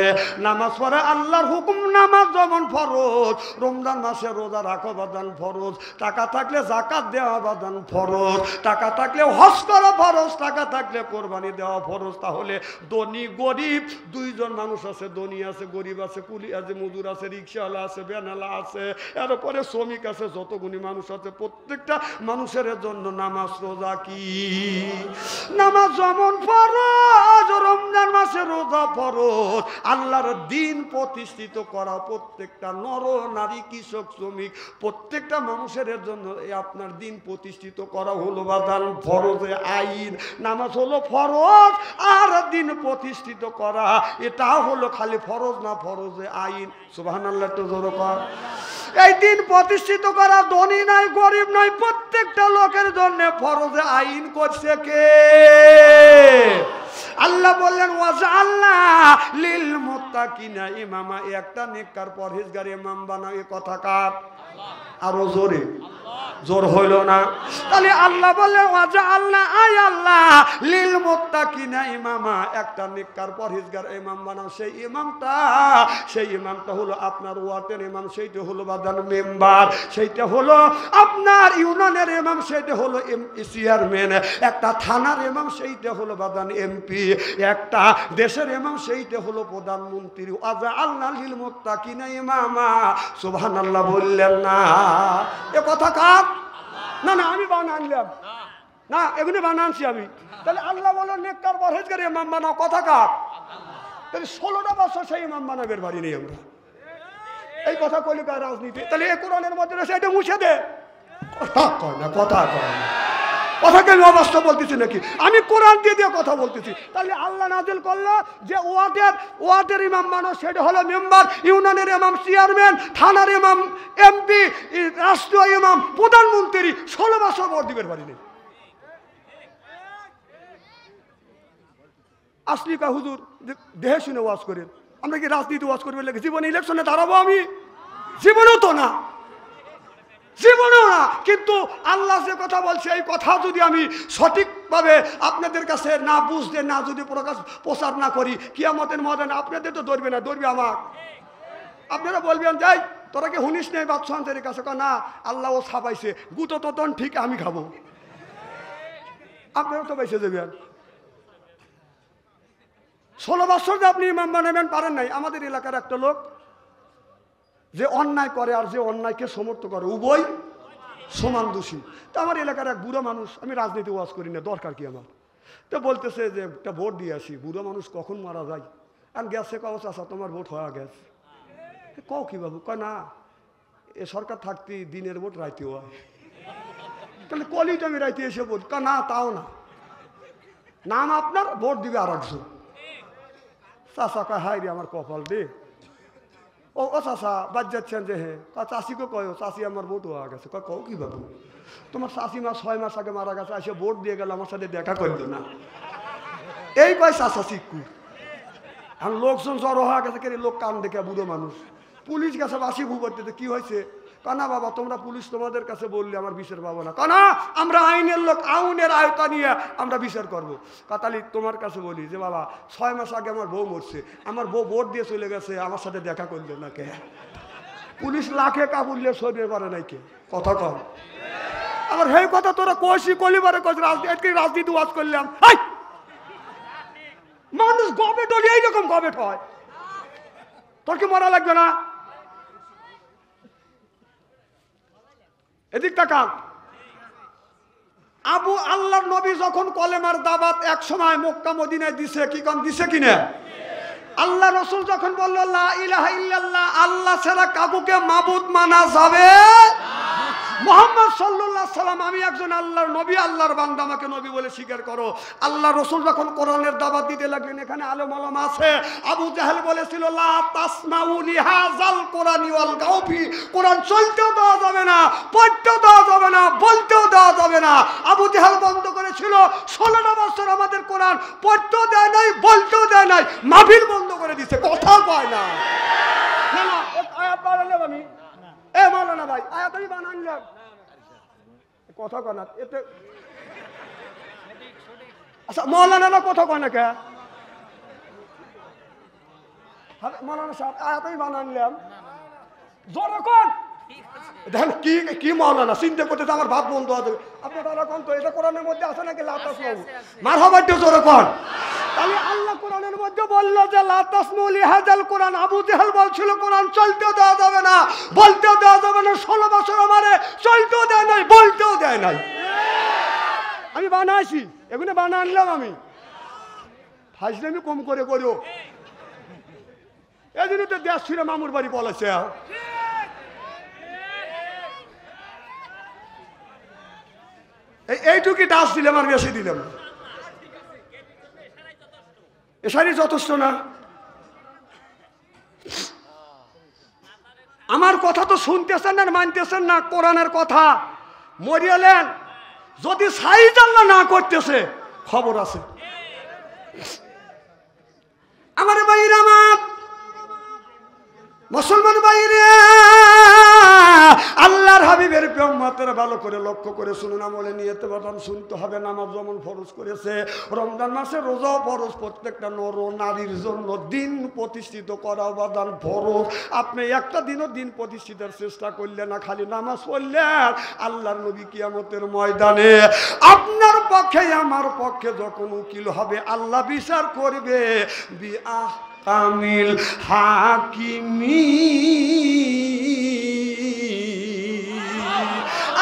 A: নামাজ পড়া আল্লাহর হুকুম, নামাজ যেমন ফরজ, রমজান মাসে রোজা রাখা বাদান ফরজ, টাকা থাকলে যাকাত দেওয়া বাদান ফরজ, টাকা থাকলে হজ করা ফরজ, টাকা থাকলে কোরবানি দেওয়া ফরজ। তাহলে ধনী গরিব দুইজন মানুষ আছে, ধনী আছে গরিব আছে, কুলি আছে মজুর আছে, রিক্সাওয়ালা আছে, বেনালা আছে, পরে শ্রমিক আছে, যতগুলি মানুষ আছে প্রত্যেকটা মানুষের জন্য নামাজ রোজা কি? নামাজ যেমন ফরজ, রমজান মাসে রোজা ফরজ। আল্লাহর দ্বীন প্রতিষ্ঠিত করা প্রত্যেকটা নর নারী কৃষক শ্রমিক প্রত্যেকটা মানুষের জন্য আপনার দ্বীন প্রতিষ্ঠিত করা হলো বাদান ফরজে আইন। নামাজ হলো ফরজ আর দ্বীন প্রতিষ্ঠিত করা এটা হলো খালি ফরজ না ফরজে আইন। সুবহানাল্লাহ তো জোরে কর। এই দিন প্রতিষ্ঠিত করা ধনী নাই গরিব নাই প্রত্যেকটা লোকের জন্য ফরজে আইন করছে কে? আল্লাহ বললেন ওয়াজআলনা লিল মুত্তাকিনা ইমামা, একটা নেককার পরহেজগার ইমাম বানাও। এই কথা কার? আরো জোরে, জোর হইল না? তাহলে আল্লাহ বললেন ওয়াজআলনা, আয় আল্লাহ লিল মুত্তাকিনা ইমামা, একটা নেককার পরহেজগার ইমাম বানাও। সেই ইমামটা হলো আপনার ওয়ার্ডের ইমাম, সেইটা হলো বাদান মেম্বার, সেইটা হলো আপনার ইউনিয়নের ইমাম, সেইটা হলো চেয়ারম্যান, একটা থানার ইমাম সেইটা হলো বাদান এমপি, একটা দেশের ইমাম সেইটা হলো প্রধানমন্ত্রী। ওয়াজআলনা লিল মুত্তাকিনা ইমামা। সুবহানাল্লাহ বললেন না? এ কথা কার? না না আমি বানাইলাম না, এগুলি বানানছি আমি। তাহলে আল্লাহ বলেন নেককার পরহেজগার ইমাম বানাও, কথা কার? তাহলে 16টা বছর সেই ইমাম বানাবের বাড়ি নেই আমরা। এই কথা কইলে কার রাজনীতি? তাহলে এই কোরআনের মধ্যে রয়েছে, এটা মুছে দে। কথা কয় না, কথা কয় না, কথাকে আমি অবাস্তব বলতেছি নাকি? আমি কোরআন দিয়ে দিয়ে কথা বলতেছি। তাহলে আল্লাহ নাজিল করলো যে ওয়ার্ডের ইমাম মানুষ, সেটা হলো মেম্বার, ইউনিয়নের ইমাম চেয়ারম্যান, থানার ইমাম এমপি, রাষ্ট্রীয় ইমাম প্রধানমন্ত্রী 16 বছর ভোট দিবের পারি নেই। আসলিকা হুজুর দেহে শুনে ওয়াজ করেন, আমরা কি রাজনীতি ওয়াজ করবে লাগে? জীবনে ইলেকশনে দাঁড়াবো আমি? জীবনেও তো না, জীবনেও না। কিন্তু আল্লাহ যে কথা বলছে এই কথা যদি আমি সঠিকভাবে আপনাদের কাছে না বুঝতে, না যদি প্রচার না করি, কিয়ামতের ময়দানে আপনাদের তো ধরবে না, ধরবে আমার। আপনারা বলবেন যাই তোরা কি হুনিস নেই বাদশাহের কাছে? না, আল্লাহ ও ছাপাইছে, গুতো তো তন ঠিক আমি খাবো, আপনারা তো বেঁচে যাবেন। 16 বছর যে আপনি ইমাম বানাবেন পারেন নাই। আমাদের এলাকার একটা লোক যে অন্যায় করে আর যে অন্যায়কে সমর্থন করে উভয় সমান দোষী। তো আমার এলাকার এক বুড়ো মানুষ, আমি রাজনীতি ওয়াজ করি না, দরকার কি আমার, তো বলতেছে যে একটা ভোট দিয়ে আসি। বুড়ো মানুষ কখন মারা যায় আর গেছে, কও চাচা তোমার ভোট হয়ে গেছে। কও কি বাবু? কয় না, এ সরকার থাকতে দিনের ভোট রাইতে হয়। তাহলে কলিটা আমি রাইতে এসে বলি, না তাও না, নাম আপনার, ভোট দিবে আর একজন। চাচা কয় হাই রে আমার কপাল দে। ও চাচা বাদ যাচ্ছেন যে? হ্যাঁ। চাষিকে কয় চাষি আমার ভোট হয়ে গেছে। কও কি বাবু, তোমার চাষি 6 মাস আগে মারা গেছে, এসে ভোট দিয়ে গেল, আমার সাথে দেখা করলো না। এই কয় চাচা চিকুর। আর লোকজন জড়ো হওয়া গেছে, লোক কান দেখে বুড়ো মানুষ। পুলিশ গেছে বাসি ভু করতে, কি হয়েছে? কানা বাবা তোমরা পুলিশ তোমাদের কাছে বললে আমার বিচার পাবো না। কানা আমরা আইনের লোক, আইনের আয়তা নিয়ে আমরা বিচার করবো। কাতালি তোমার কাছে বলি যে বাবা 6 মাস আগে আমার বউ মরছে, আমার বউ ভোট দিয়ে চলে গেছে, আমার সাথে দেখা করলে না কে? পুলিশ লাখে কাবুললে সরিয়ে পারে নাই কে? কথা কম। আবার সেই কথা তোরা কষি কলিবারে রাজনীতি ওয়াজ করলাম। মানুষ গবেট হলে এইরকম গবেট হয়, তোর কি মরা লাগবে না? এদিক তাকান। আবু আল্লাহর নবী যখন কলেমার দাওয়াত এক সময় মক্কা মদিনায় দিছে, কি কম দিছে কিনা? আল্লাহ রসুল যখন বলল লা ইলাহা ইল্লাল্লাহ, আল্লাহ ছাড়া কাউকে মাবুদ মানা যাবে, মুহাম্মদ সাল্লাল্লাহু আলাইহি সাল্লাম আমি একজন আল্লাহর নবী, আল্লাহর বান্দা, আমাকে নবী বলে স্বীকার করো। আল্লাহ রসুল যখন কোরআনের দাওয়াত দিতে লাগলেন, এখানে আলেম ওলামা আছে, আবু জাহেল বলেছিল লা তাসমাউ লিহাযাল কোরআনি ওয়াল গাউফি, কোরআন চলতেও দেওয়া যাবে না, পড়তেও দেওয়া যাবে না, বলতেও দেওয়া যাবে না। আবু জাহেল বন্ধ করেছিল 16টা বছর, আমাদের কোরআন পড়তেও দেয় নাই, বলতেও দেয় নাই, মাহফিল বন্ধ করে দিছে, কথা কয় না। না না এক আয়াত বানালাম আমি, এ মাওলানা ভাই আয়াত আমি বানালাম, কথা কয় না এতে। আচ্ছা মাওলানা কথা কয় না কে? মাওলানা সাহেব আয়াত আমি বানালাম, জোরে কোন দেখেন কি কি মাওলানা চিন্তা করতে আমার ভাত বন্ধ হয়ে যাবে। আপনারা কোন তো এটা কোরআনের মধ্যে আছে নাকি? লা তাসমাউ, মারহাবা একটু জোরে কোন। তাহলে আল্লাহ কোরআনের মধ্যে বললো যে লা তাসমাউ লিহাযাল কোরআন। আবু জাহেল বলছিল কোরআন চলতেও দেওয়া যাবে না, বলতেও দেওয়া যাবে না, 16 বছর আমারে চলতেও দেয় নাই, বলতেও দেয় নাই। আমি বানাইছি, এগুলো বানা আনলাম আমি, ফাইজলামি কম করে করো। এই জন্য তো দেশ ছিল মামুর বাড়ি বলেছে। এইটুকি ডাস দিলাম আর বেশি দিলাম, এসারই যথেষ্ট না। আমার কথা তো শুনতেছেন না, মানতেছেন না কোরআনের কথা। মরিয়ালেন যদি সাইজ আল্লাহ না করতেছে খবর আছে। আমার ভাইরা, আমার মুসলমান ভাইরে, আল্লাহর হাবিবের উম্মতেরা ভালো করে লক্ষ্য করে শুনুন, আমলে নিয়তে বাদান শুনতে হবে। নামাজ যেমন ফরজ করেছে, রমজান মাসে রোজাও ফরজ, প্রত্যেকটা নর নারীর জন্য দিন প্রতিষ্ঠিত করা বাদান ফরজ। আপনি একটা দিনও দিন প্রতিষ্ঠিতের চেষ্টা করলেন না, খালি নামাজ পড়লেন, আল্লাহর নবী কিয়ামতের ময়দানে আপনার পক্ষে আমার পক্ষে যখন উকিল হবে, আল্লাহ বিচার করবে বিআহ কামিল হাকিমি,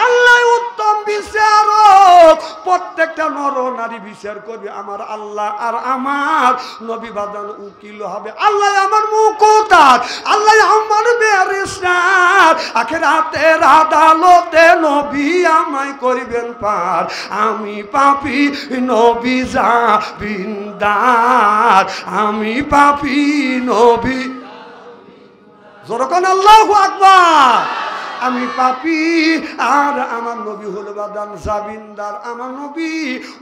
A: আল্লাহ উত্তম বিচারক, প্রত্যেকটা নর নারী বিচার করবে আমার আল্লাহ। আর আমার নবী বাদান উকিল হবে, আল্লাহ আমার মুকুতার, আল্লাহ আমার ব্যারিস্টার, আখিরাতের আদালতে নবী আমায় করিবেন পার, আমি পাপী নবী জামিনদার, আমি পাপী নবী, জোরকান আল্লাহু আকবার। আমি পাপী আর আমার নবী হলো বাদান জামিনদার। আমার নবী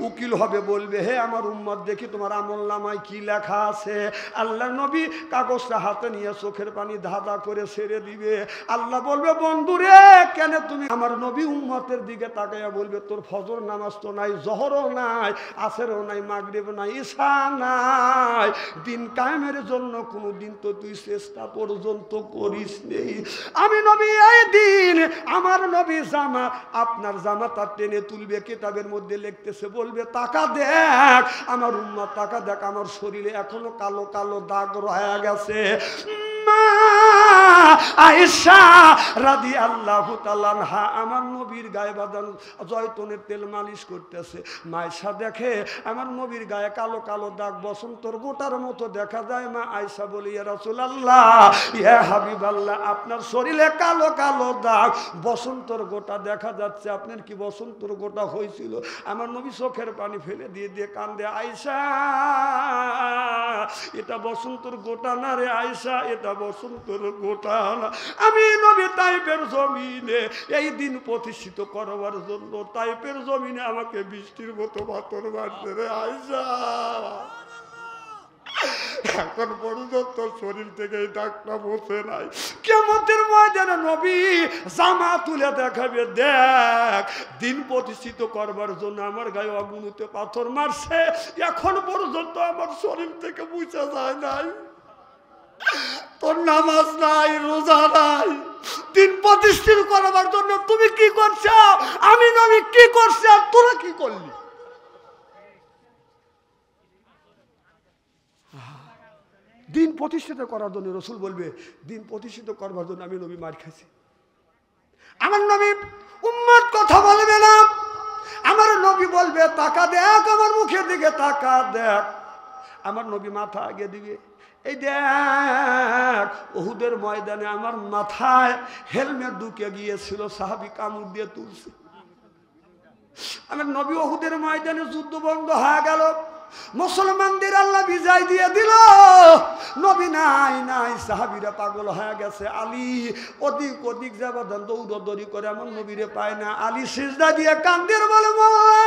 A: উকিল হবে, বলবে হে আমার উম্মত দেখি তোমার আমলনামায় কি লেখা আছে। আল্লাহ নবী কাগজটা হাতে নিয়ে চোখের পানি ধাঁধা করে ছেড়ে দিবে। আল্লাহ বলবে বন্ধুরে কেন তুমি? আমার নবী উম্মতের দিকে তাকাইয়া বলবে তোর ফজর নামাজ তো নাই, জহরও নাই, আসরেও নাই, মাগরিব নাই, ঈশা নাই, দিন কায়েমের জন্য কোনো দিন তো তুই চেষ্টা পর্যন্ত করিস নেই। আমি নবী এই দিন, আমার নবী জামা, আপনার জামা তার টেনে তুলবে, কিতাবের মধ্যে লিখতেছে, বলবে তাকা দেখ আমার উম্মত, তাকা দেখ আমার শরীরে এখনো কালো কালো দাগ রয়ে গেছে। আয়েশা রাদিয়াল্লাহু তাআলা আনহা আমার নবীর গায়ে বাদান জয়তুনের তেল মালিশ করতেছে। মায়েশা দেখে আমার নবীর গায়ে কালো কালো দাগ বসন্তর গোটার মতো দেখা যায়। মা আয়েশা বলি ইয়া রাসূলুল্লাহ, ইয়া হাবিবাল্লাহ, আপনার শরীরে কালো কালো দাগ বসন্তর গোটা দেখা যাচ্ছে, আপনার কি বসন্তর গোটা হয়েছিল? আমার নবী চোখের পানি ফেলে দিয়ে দিয়ে কান্দে, আয়েশা এটা বসন্তর গোটা না রে আয়েশা, এটা বসন্তর তাআলা আমি নবী তাইফের জমিনে এই দিন প্রতিষ্ঠিত করবার জন্য তাইফের জমিনে আমাকে বৃষ্টির মতো পাথর মারছে রে আয়েশা। এখন পর্যন্ত শরীর থেকে এই দাগটা বসে নাই। কিয়ামতের ময়দানে নবী জামা তুলে দেখাবে, দেখ দিন প্রতিষ্ঠিত করবার জন্য আমার গায়ে অগুনতে পাথর মারছে, এখন পর্যন্ত আমার শরীর থেকে মুছে যায় নাই। তোর নামাজ নাই, রোজা নাই, দিন প্রতিষ্ঠিত করবার জন্য তুমি কি করছো, আমি নবী কি করছি, আর তোরা কি করলি? দিন প্রতিষ্ঠিত করার জন্য রসুল বলবে দিন প্রতিষ্ঠিত করবার জন্য আমি নবী মার খাইছি। আমার নবী উম্মত কথা বলবে না, আমার নবী বলবে তাকা দেখ, আমার মুখের দিকে তাকা দেখ। আমার নবী মাথা আগে দিবে, এই দেখ উহুদের ময়দানে আমার মাথায় হেলমেট ঢুকে গিয়েছিল, সাহাবী কামড় দিয়ে তুলছে। আমার নবী উহুদের ময়দানে যুদ্ধ বন্ধ হয়ে গেল, মুসলমানদের আল্লাহ বিজয় দিয়ে দিল, নবী নাই নাই, সাহাবীরা পাগল হয়ে গেছে। আলী ওদিক ওদিক যাবাদান দৌড়দৌড়ি করে আমার নবীরে পায় না। আলী সিজদা দিয়ে কান্দের বলে মাওলা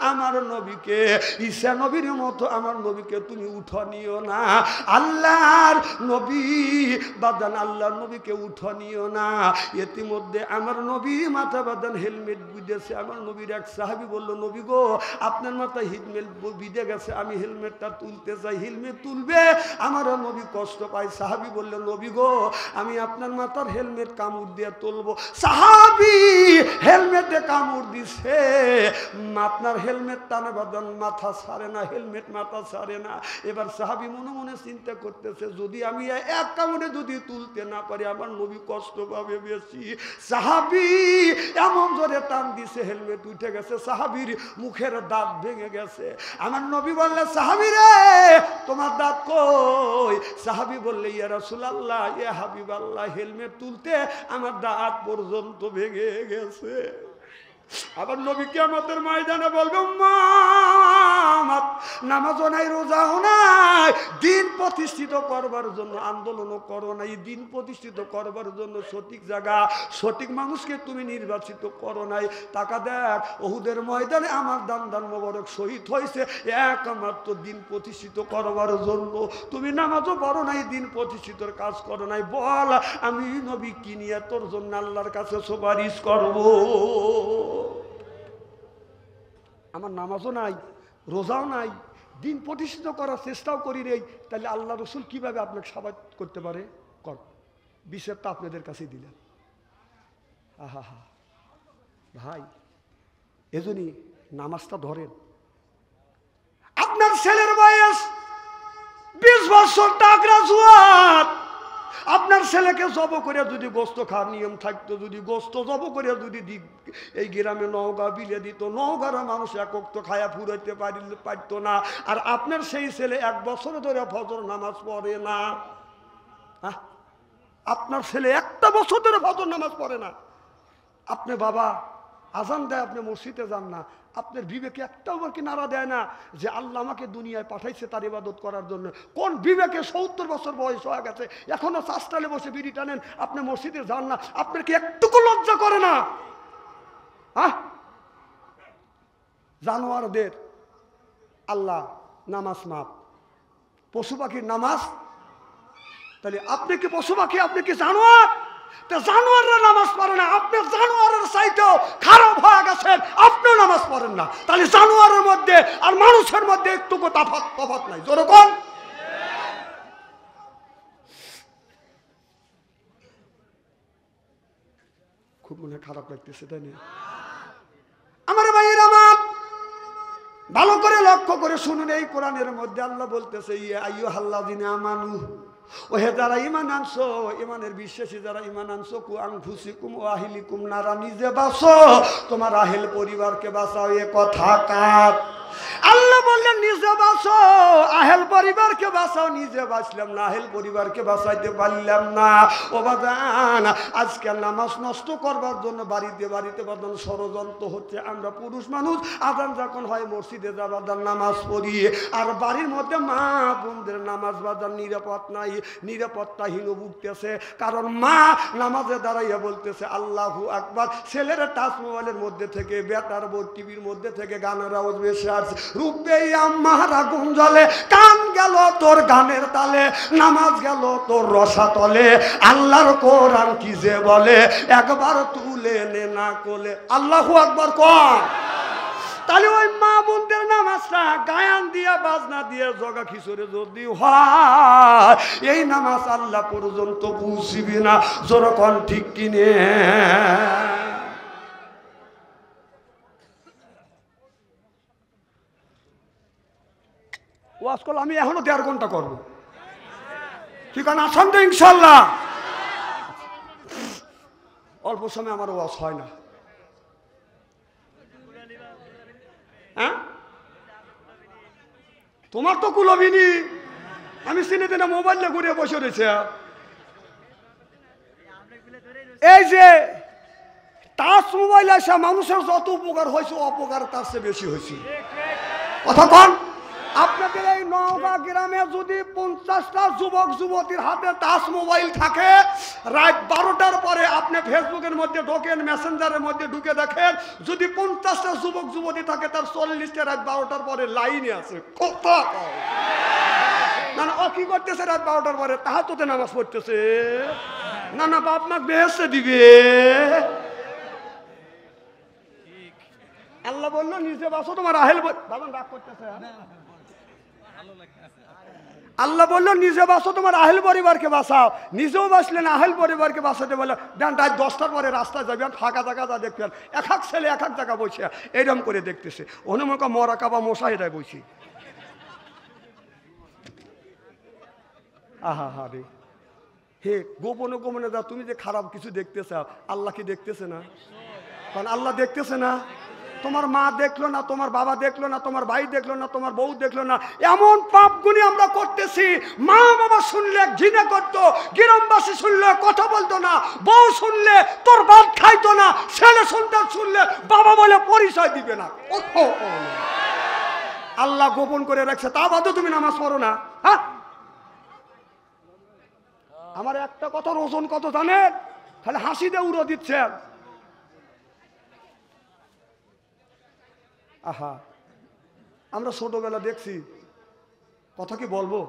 A: আমার নবীকে, ঈসা নবীর মতো আমার নবীকে তুমি উঠো নিও না, আল্লাহর নবী বাদান আল্লাহর নবীকে উঠো নিও না। ইতিমধ্যে আমার নবী মাথা বাদান হেলমেট বুঝেছে। আমার নবীর এক সাহাবী বলল নবী গো আপনার মাথায় হেলমেট বিদে গেছে, আমি হেলমেটটা তুলতে চাই। হেলমেট তুলবে, আমার নবী কষ্ট পায়। সাহাবী বললেন নবী গো আমি আপনার মাথার হেলমেট কামড় দিয়ে তুলবো। সাহাবী হেলমেটে কামড় দিছে, আপনার হেলমেট টানে বাদন মাথা ছাড়ে না, হেলমেট মাথা ছাড়ে না। এবার সাহাবী মনে মনে চিন্তা করতেছে যদি আমি এক কামড়ে যদি তুলতে না পারি আমার নবী কষ্ট পাবে বেশি। সাহাবী এমন জোরে টান দিছে হেলমেট উঠে গেছে, সাহাবীর মুখের দাঁত ভেঙে গেছে। আমার নবী বললে সাহাবী রে তোমার দাঁত কই? সাহাবী বললে ইয়া রাসূলুল্লাহ ইয়া হাবিবাল্লাহ হেলমেট তুলতে আমার দাঁত পর্যন্ত ভেঙে গেছে। আবার নবী কিয়ামতের ময়দানে বলবে উম্মত নামাজও নাই, রোজাও নাই, দিন প্রতিষ্ঠিত করবার জন্য আন্দোলনও করো নাই, দিন প্রতিষ্ঠিত করবার জন্য সঠিক জায়গা সঠিক মানুষকে তুমি নির্বাচিত করো নাই। টাকা দেখ উহুদের ময়দানে আমার দান দান মোবারক শহীদ হয়েছে একমাত্র দিন প্রতিষ্ঠিত করবার জন্য। তুমি নামাজও পড়ো নাই, দিন প্রতিষ্ঠিতর কাজ করো নাই, বল আমি নবী কি নিয়ে তোর জন্য আল্লাহর কাছে সুপারিশ করব? আমার নামাজও নাই, রোজাও নাই, দিন প্রতিষ্ঠিত করার চেষ্টাও করি নেই, তাহলে আল্লাহ রসুল কিভাবে আপনাকে সাবাত করতে পারে? কর বিষয়টা আপনাদের কাছে দিলেন। আহা হা ভাই, এজন্যই নামাজটা ধরেন। আপনার ছেলের বয়স 20 বছর, টাকরা জুয়াত, আপনার ছেলেকে জব করে যদি গোস্ত খাওয়ার নিয়ম থাকতো, যদি গোস্ত জব করে যদি এই গ্রামে নওগাঁ বিলে দিত, নওগাঁর মানুষ একক তো খায়া ফুরাইতে পারতো না। আর আপনার সেই ছেলে 1 বছর ধরে ফজর নামাজ পড়ে না, আপনার ছেলে 1টা বছর ধরে ফজর নামাজ পড়ে না। আপনি বাবা আজান দেয়, আপনি মসজিদে যান না, আপনার বিবেকে একটাও কি নাড়া দেয় না যে আল্লাহ আমাকে দুনিয়ায় পাঠাইছে তার ইবাদত করার জন্য? কোন বিবেকে 70 বছর বয়স হয়ে গেছে এখনো চাষটালে বসে বিড়ি টানেন, আপনি মসজিদে যান না, আপনার কি একটুকু লজ্জা করে না? জানোয়ারদের আল্লাহ নামাজ মাপ, পশু পাখির নামাজ, তাহলে আপনি কি পশু পাখি? আপনি কি জানোয়ার? জানোয়াররা নামাজ পড়ে না, আপনি জানোয়ারের চাইতেও খারাপ হয়ে গেছেন, আপনিও নামাজ পড়েন না। তাহলে জানোয়ারের মধ্যে আর মানুষের মধ্যে একটুকু তফাৎ নাই। যেরকম খুব মনে খারাপ লাগতেছে, তাই না? আমার ভাইয়ের আমার ভালো করে লক্ষ্য করে শুনুন, এই কোরআনের মধ্যে আল্লাহ বলতেছে ইয়া আইয়ুহাল্লাযিনা আমানু, ওহে যারা ঈমান আনছো, ঈমানের বিশ্বাসী যারা ঈমান আনছো, কু আনফুসিকুম ওয়া আহলিকুম নারা, নিজে বাঁচো তোমার আহল পরিবারকে বাঁচাও। এ কথা কার? আল্লাহ বললেন নিজে বাঁচো, আহেল পরিবারকে বাঁচাও। নিজে বাঁচলাম না, আহেল পরিবারকে বাঁচাইতে পারলাম না। ও বাজান, আজকে নামাজ নষ্ট করবার জন্য বাড়িতে বাড়িতে বাজান ষড়যন্ত্র হচ্ছে। আমরা পুরুষ মানুষ আজান যখন হয় মসজিদে যা বাজান নামাজ পড়ি, আর বাড়ির মধ্যে মা বোনদের নামাজ বাজান নিরাপদ নাই, নিরাপত্তাহীন উঠতেছে। কারণ মা নামাজে দাঁড়াইয়া বলতেছে আল্লাহু আকবার। ছেলেরা টাচ মোবাইলের মধ্যে থেকে, বেটার বোর্ড টিভির মধ্যে থেকে গানের আওয়াজ বেশি আসছে। রূপে আমারা গুঞ্জলে, কান গেল তোর গানের তালে, নামাজ গেল তোর রসাতলে। আল্লাহর কোরআন কি যে বলে, একবার তুলে নে না কোলে। আল্লাহু আকবার কর। তাহলে ওই মা বোনদের নামাজটা গায়ান দিয়া বাজনা দিয়ে জগা খিচুড়ে যদি হয়, এই নামাজ আল্লাহ পর্যন্ত পৌঁছিবি না। যেরকম ঠিক কিনে ওয়াজ করলে আমি এখনো 1.5 ঘন্টা করবো, ঠিক আছে? আসাম তো ইনশাল্লাহ। অল্প সময় আমার ওয়াজ হয় না। হ্যাঁ, তোমার তো কুলবিনি, আমি চিনি না, মোবাইলে ঘুরে বসে রয়েছে। এই যে টাচ মোবাইল আসা মানুষের যত উপকার হয়েছে, অপকার তার চেয়ে বেশি হয়েছে। কথা কন। আপনাদের এই নওগাঁ গ্রামে যদি 50টা যুবক যুবতীর হাতে টাচ মোবাইল থাকে, রাত 12টার পরে আপনি ফেসবুকের মধ্যে ঢোকেন, মেসেঞ্জারের মধ্যে ঢুকে দেখেন, যদি 50টা যুবক যুবতী থাকে, তার 40টা রাত 12টার পরে লাইনে আছে। কথা না না, ও কি করতেছে রাত 12টার পরে? তাহাজ্জুদে নামাজ পড়তেছে। না না, বাপ মা বেহেশতে দিবে। আল্লাহ বললো নিজে বাঁচো, তোমার আহেল বাবা রাগ করতেছে। আল্লাহ বললো নিজে বাঁচো, তোমার আহেল পরিবারকে বাঁচাও। নিজেও বাঁচলেন, আহেল পরিবারকে বাঁচাতে বললো। দেন রাত 10টার পরে রাস্তায় যাবেন, ফাঁকা জায়গা যা দেখবেন, এক এক ছেলে এক এক জায়গা বসে এইরকম করে দেখতেছে। অনুমকা মরা কাবা মশাহিদায় বসি। আহা হা রে, হে গোপনে গোপনে যা তুমি যে খারাপ কিছু দেখতেছ, আল্লাহ কি দেখতেছে না? কারণ আল্লাহ দেখতেছে না। তোমার মা দেখলো না, তোমার বাবা দেখলো না, তোমার ভাই দেখলো না, তোমার বউ দেখলো না। এমন পাপগুলি আমরা করতেছি। মা বাবা শুনলে ঘৃণা করতো, গ্রামবাসী শুনলে কথা বলতো না, বউ শুনলে তোর ভাত খাইতো না, ছেলে সন্তান শুনলে বাবা বলে পরিচয় দিবে না। আল্লাহ গোপন করে রাখছে, তা বাদে তুমি নামাজ পড়ো না। হ্যাঁ, আমার একটা কথার ওজন কত জানেন? খালি হাসি দিয়ে উড়ো দিচ্ছেন। আহা, আমরা ছোটবেলা দেখছি, কথা কি বলবো?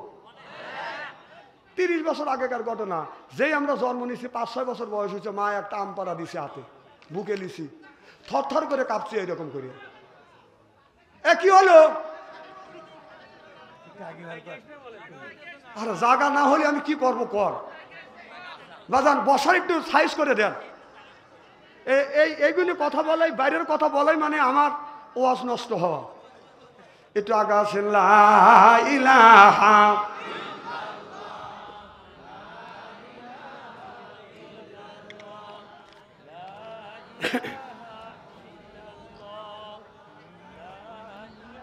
A: 30 বছর আগেকার ঘটনা। যেই আমরা জন্ম নিছি, 5-6 বছর বয়স হয়েছে, মা একটা আম পাড়া দিছে হাতে, বুকে লিছি, থরথর করে কাঁপছে এইরকম করে। কি হলো? আর জায়গা না হলে আমি কি করবো কর বাজান, বসার একটু সাইজ করে দেন। এইগুলি কথা বলাই, বাইরের কথা বলাই মানে আমার ওয়াজ নষ্ট হওয়া। একটু আগা আছেন লা ইলাহা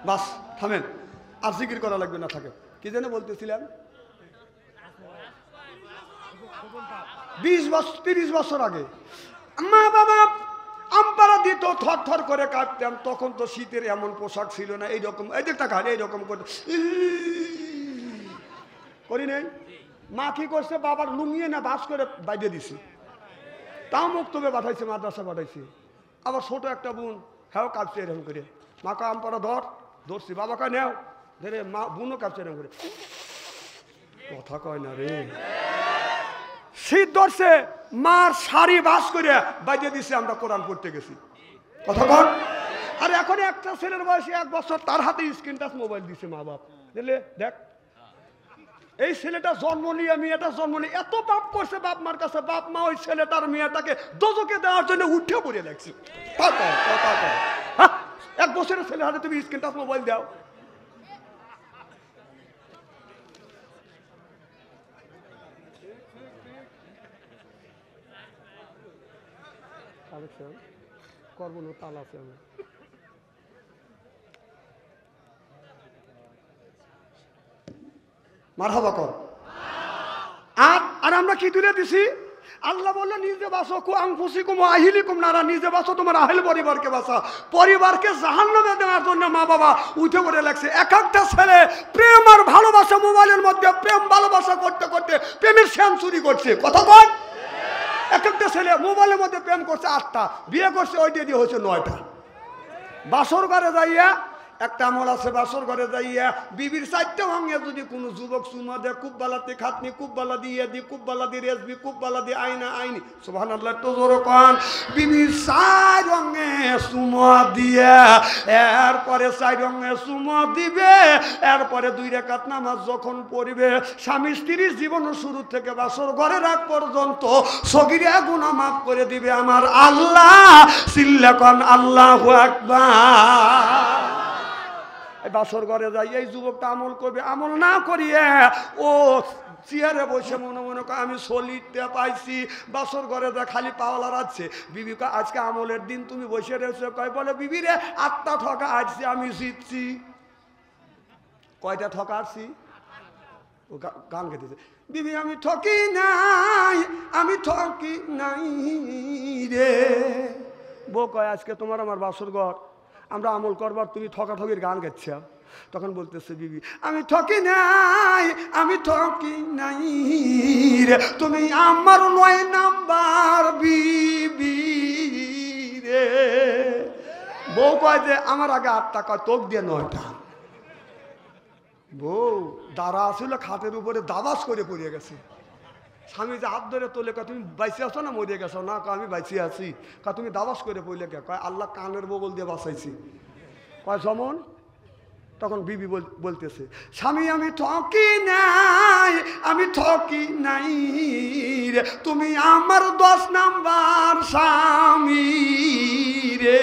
A: বাস, থামেন, আর জিকির করা লাগবে না। থাকে কি যেন বলতেছিলাম, 20-30 বছর আগে মা বাবা আমপাড়া দিত, থর থর করে কাটতাম। তখন তো শীতের এমন পোশাক ছিল না, এইরকম এই দেখটা খালি এইরকম করে করি নাই। মা কি করছে, বাবার লুঙ্গিয়ে না বাস করে বাইরে দিছে, তাও মুক্তবে পাঠাইছে, মাদ্রাসা পাঠাইছে। আবার ছোট একটা বোন, হ্যাঁ কাঁপছে এরকম করে। মাকে আমপাড়া ধরছি, বাবাকে নেও ধরে, মা বোনও কাঁপছে এরকম করে। কথা কয় না রে, শীত ধরছে, মার শাড়ি বাস করে বাইরে দিছে, আমরা কোরআন পড়তে গেছি। কথা কন। আর এখন একটা ছেলের বয়সে 1 বছর, তার হাতে স্ক্রিন টাচ মোবাইল দিছে মা বাপ। বুঝলে, দেখ এই ছেলেটা জন্ম নিয়ে, মেয়েটা জন্ম নিয়ে এত পাপ করছে বাপ মার কাছে, বাপ মা ওই ছেলেটার মেয়েটাকে দোজকে দেওয়ার জন্য উঠে পড়ে লাগছে। 1 বছরের ছেলের হাতে তুমি স্ক্রিন টাচ মোবাইল দাও। করবো না, তাল আছে আমার। মারহাবা কর। আর আমরা কি তুলে দিছি? আল্লাহ বললো নিজে বাঁচো, আনফুসিকুম ওয়া আহলিকুম নারা, নিজে বাঁচো, তোমার আহল পরিবারকে বাঁচা। পরিবারকে জাহান্নামে দেওয়ার জন্য মা বাবা উঠে পড়ে লাগছে। এক একটা ছেলে প্রেম আর ভালোবাসা, মোবাইলের মধ্যে প্রেম ভালোবাসা করতে করতে প্রেমের সেঞ্চুরি করছে। কথা বল। এক একটা ছেলে মোবাইলের মধ্যে প্রেম করছে 8টা, বিয়ে করছে ওইটা দিয়ে হচ্ছে 9টা। বাসর ঘরে যাইয়া একটা আমল আছে, বাসর ঘরে যাইয়া বিবির 4টে অঙ্গে যদি কোনো যুবক চুমা দেয়, কুব্বালাতে খাতনি, কুব্বালা দিয়ে দি, কুব্বালা দিয়ে রেসবি, কুব্বালা দিয়ে আইনা আইনি, সুবহানাল্লাহ তো জোরে কোন। বিবির 4 অঙ্গে চুমা দিয়া এরপরে 4 অঙ্গে চুমা দিবে, এরপরে 2 রাকাত নামাজ যখন পড়বে, স্বামী স্ত্রীর জীবন শুরু থেকে বাসর ঘরে রাখ পর্যন্ত সগীরা গুনাহ মাফ করে দিবে আমার আল্লাহ। চিল্লা কোন আল্লাহু আকবার। বাসর ঘরে যাই এই যুবকটা আমল করবে, আমল না করিয়ে ও চেয়ারে বসে মনে মনে আমি সলিডটা পাইছি। বাসর ঘরে যা খালি পাওয়ালা রাখছে। বিবি কয় আজকে আমলের দিন তুমি বসে রয়েছে। কয় বলে বিবি রে 8টা ঠকা আসছি, আমি জিতছি। কয়টা ঠকা আসছি? ও গান গেতেছে, বিবি আমি ঠকি নাই, আমি ঠকি নাই রে। বউ কয় আজকে তোমার আমার বাসর ঘর, আমরা আমল করবার, তুমি ঠকাঠকির গান গাচ্ছ। তখন বলতেছে বিবি আমি ঠকি নাই, আমি ঠকি নাই রে, তুমি আমার 9 নাম্বার বিবি রে। বউ কয় যে আমার আগে 8টা, কয় তোক দিয়ে 9টা। বউ দাঁড়া আসছিল খাটের উপরে দাবাস করে পড়িয়ে গেছে। স্বামী যে হাত ধরে তোলে, কয় তুমি বাইসে আছো না মরে গেছো? না, আমি বাইসে আছি। কয় তুমি দাবাস করে পড়লে কে? কয় আল্লাহ কানের বগল দিয়ে বাঁচাইছি। কয় যেমন? তখন বিবি বলতেছে স্বামী আমি ঠকি নাই, আমি ঠকি নাই রে, তুমি আমার 10 নাম্বার স্বামী রে।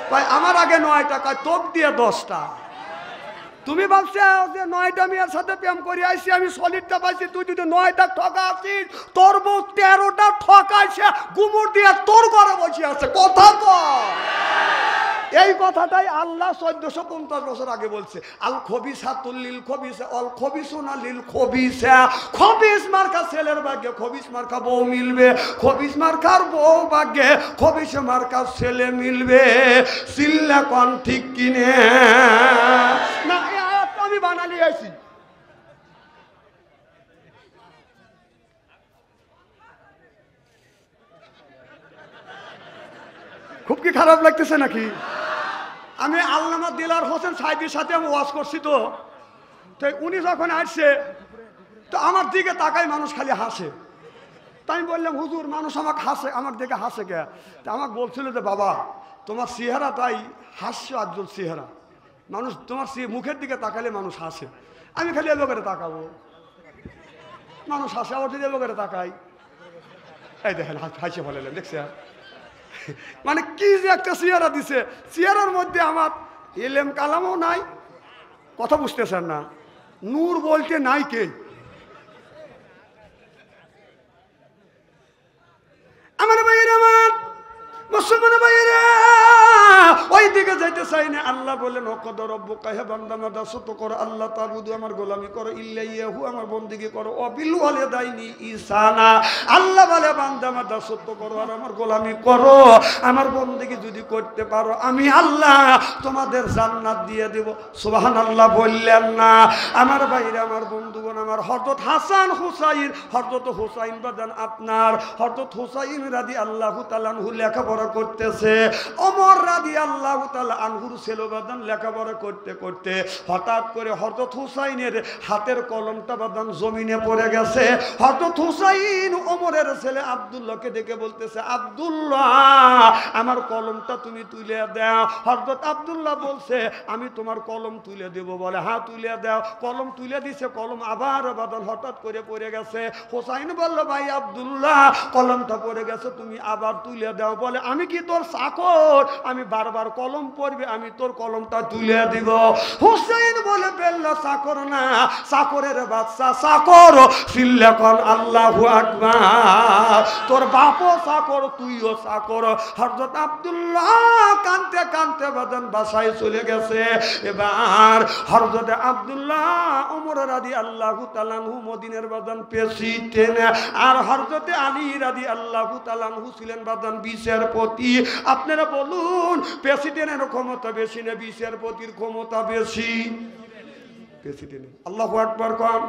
A: কয় আমার আগে 9টা, কয় তোক দিয়ে 10টা। তুমি ভাবছো যে 9টা মেয়ের সাথে প্রেম করে আইসি, আমি সলিডটা পাইছি, তুই যদি 9টা ঠকা আছিস, তোর বউ 13টা ঠকাইছে, গুমুর দিয়ে তোর ঘরে বসে আছে। কথা কয়। এই কথাটাই আল্লাহ 1450 বছর আগে বলছে। আল খবিসাতুল লিল খবিসা অল খবিসুনা লিল খবিসা। খবিস মার্কা ছেলের ভাগ্যে খবিস মার্কা বউ মিলবে, খবিস মার্কার বউ ভাগ্যে খবিস মার্কা ছেলে মিলবে। চিল্লা কোন ঠিক কিনে না? এই আয়াত আমি বানালি আইছি। খুব কি খারাপ লাগতেছে নাকি? আমি আল্লামা দিলার হোসেন সাইদির সাথে আমি ওয়াজ করছি। তো উনি যখন আসছে তো আমার দিকে তাকাই, মানুষ খালি হাসে। তাই আমি বললাম হুজুর মানুষ আমাকে হাসে, আমার দিকে হাসে কে? তা আমাকে বলছিল যে বাবা তোমার চেহারাটাই হাস্য আজ্জল চেহারা, মানুষ তোমার মুখের দিকে তাকালে মানুষ হাসে। আমি খালি এলো করে তাকাবো, মানুষ হাসে। আবার যদি এলো করে তাকাই, এই দেখেন হাসে ফেলেলেন, দেখছে? মানে কি যে একটা চেহারা দিছে, চেহারার মধ্যে আমার এলেম কালামও নাই। কথা বুঝতেছেন না? নূর বলতে নাই কে? আমার ভাইয়ের, আমার মুসলমান ভাইয়েরা, ওই দিকে যাইতে চাই না। আল্লাহ বলেন ওকদ রব্বুকা, হে বান্দা আমার দাসত্ব করো, আল্লাহ তাবুদু আমার গোলামি করো, ইল্লাইয়াহু আমার বন্দেগী করো, অবিল ওয়ালিদাইনি ইহসানা। আল্লাহ বলে বান্দা আমার দাসত্ব করো আর আমার গোলামি করো, আমার বন্দেগী যদি করতে পারো আমি আল্লাহ তোমাদের জান্নাত দিয়ে দেব। সুবহানাল্লাহ বললেন না? আমার ভাইরা, আমার বন্ধুগণ, আমার হযরত হাসান হুসাইন, হযরত হুসাইন বাজান আপনার, হযরত হুসাইন রাদিয়াল্লাহু তাআলা আনহু লেখাপড়া করতেছে। ওমর রাদিয়াল্লাহু তাআলা আনহুর ছেলে বাদান লেখাপড়া করতে করতে হঠাৎ করে হযরত হুসাইনের হাতের কলমটা বাদান জমিনে পড়ে গেছে। হযরত হুসাইন ওমরের ছেলে আব্দুল্লাহকে ডেকে বলতেছে, আব্দুল্লাহ আমার কলমটা তুমি তুলে দাও। হযরত আব্দুল্লাহ বলছে আমি তোমার কলম তুলে দেব। বলে হ্যাঁ তুলে দাও। কলম তুলে দিছে, কলম আবার বাদান হঠাৎ করে পড়ে গেছে। হুসাইন বলল ভাই আব্দুল্লাহ কলমটা পড়ে গেছে, তুমি আবার তুলে দাও। বলে আমি কি তোর চাকর? আমি বারবার কলম পড়বে, আমি তোর কলমটা তুলে দিব। হুসাইন বলে বেল্লা চাকর না, চাকরের বাচ্চা চাকর। সিল্লাকন আল্লাহু আকবার। তোর বাপও চাকর, তুইও চাকর। হযরত আব্দুল্লাহ কানতে কানতে বাদান বাসায় চলে গেছে। এবার হযরত আব্দুল্লাহ ওমর রাদিয়াল্লাহু তাআলা আনহু মদিনার বাদান প্রেসিডেন্ট, আর হযরত আলী রাদিয়াল্লাহু তাআলা আনহু ছিলেন বাদান বিচারপতি। আপনারা বলুন প্রেসিডেন্টের ক্ষমতা বেশি না বিচারপতির ক্ষমতা বেশি? প্রেসিডেন্ট। আল্লাহু আকবার কোন।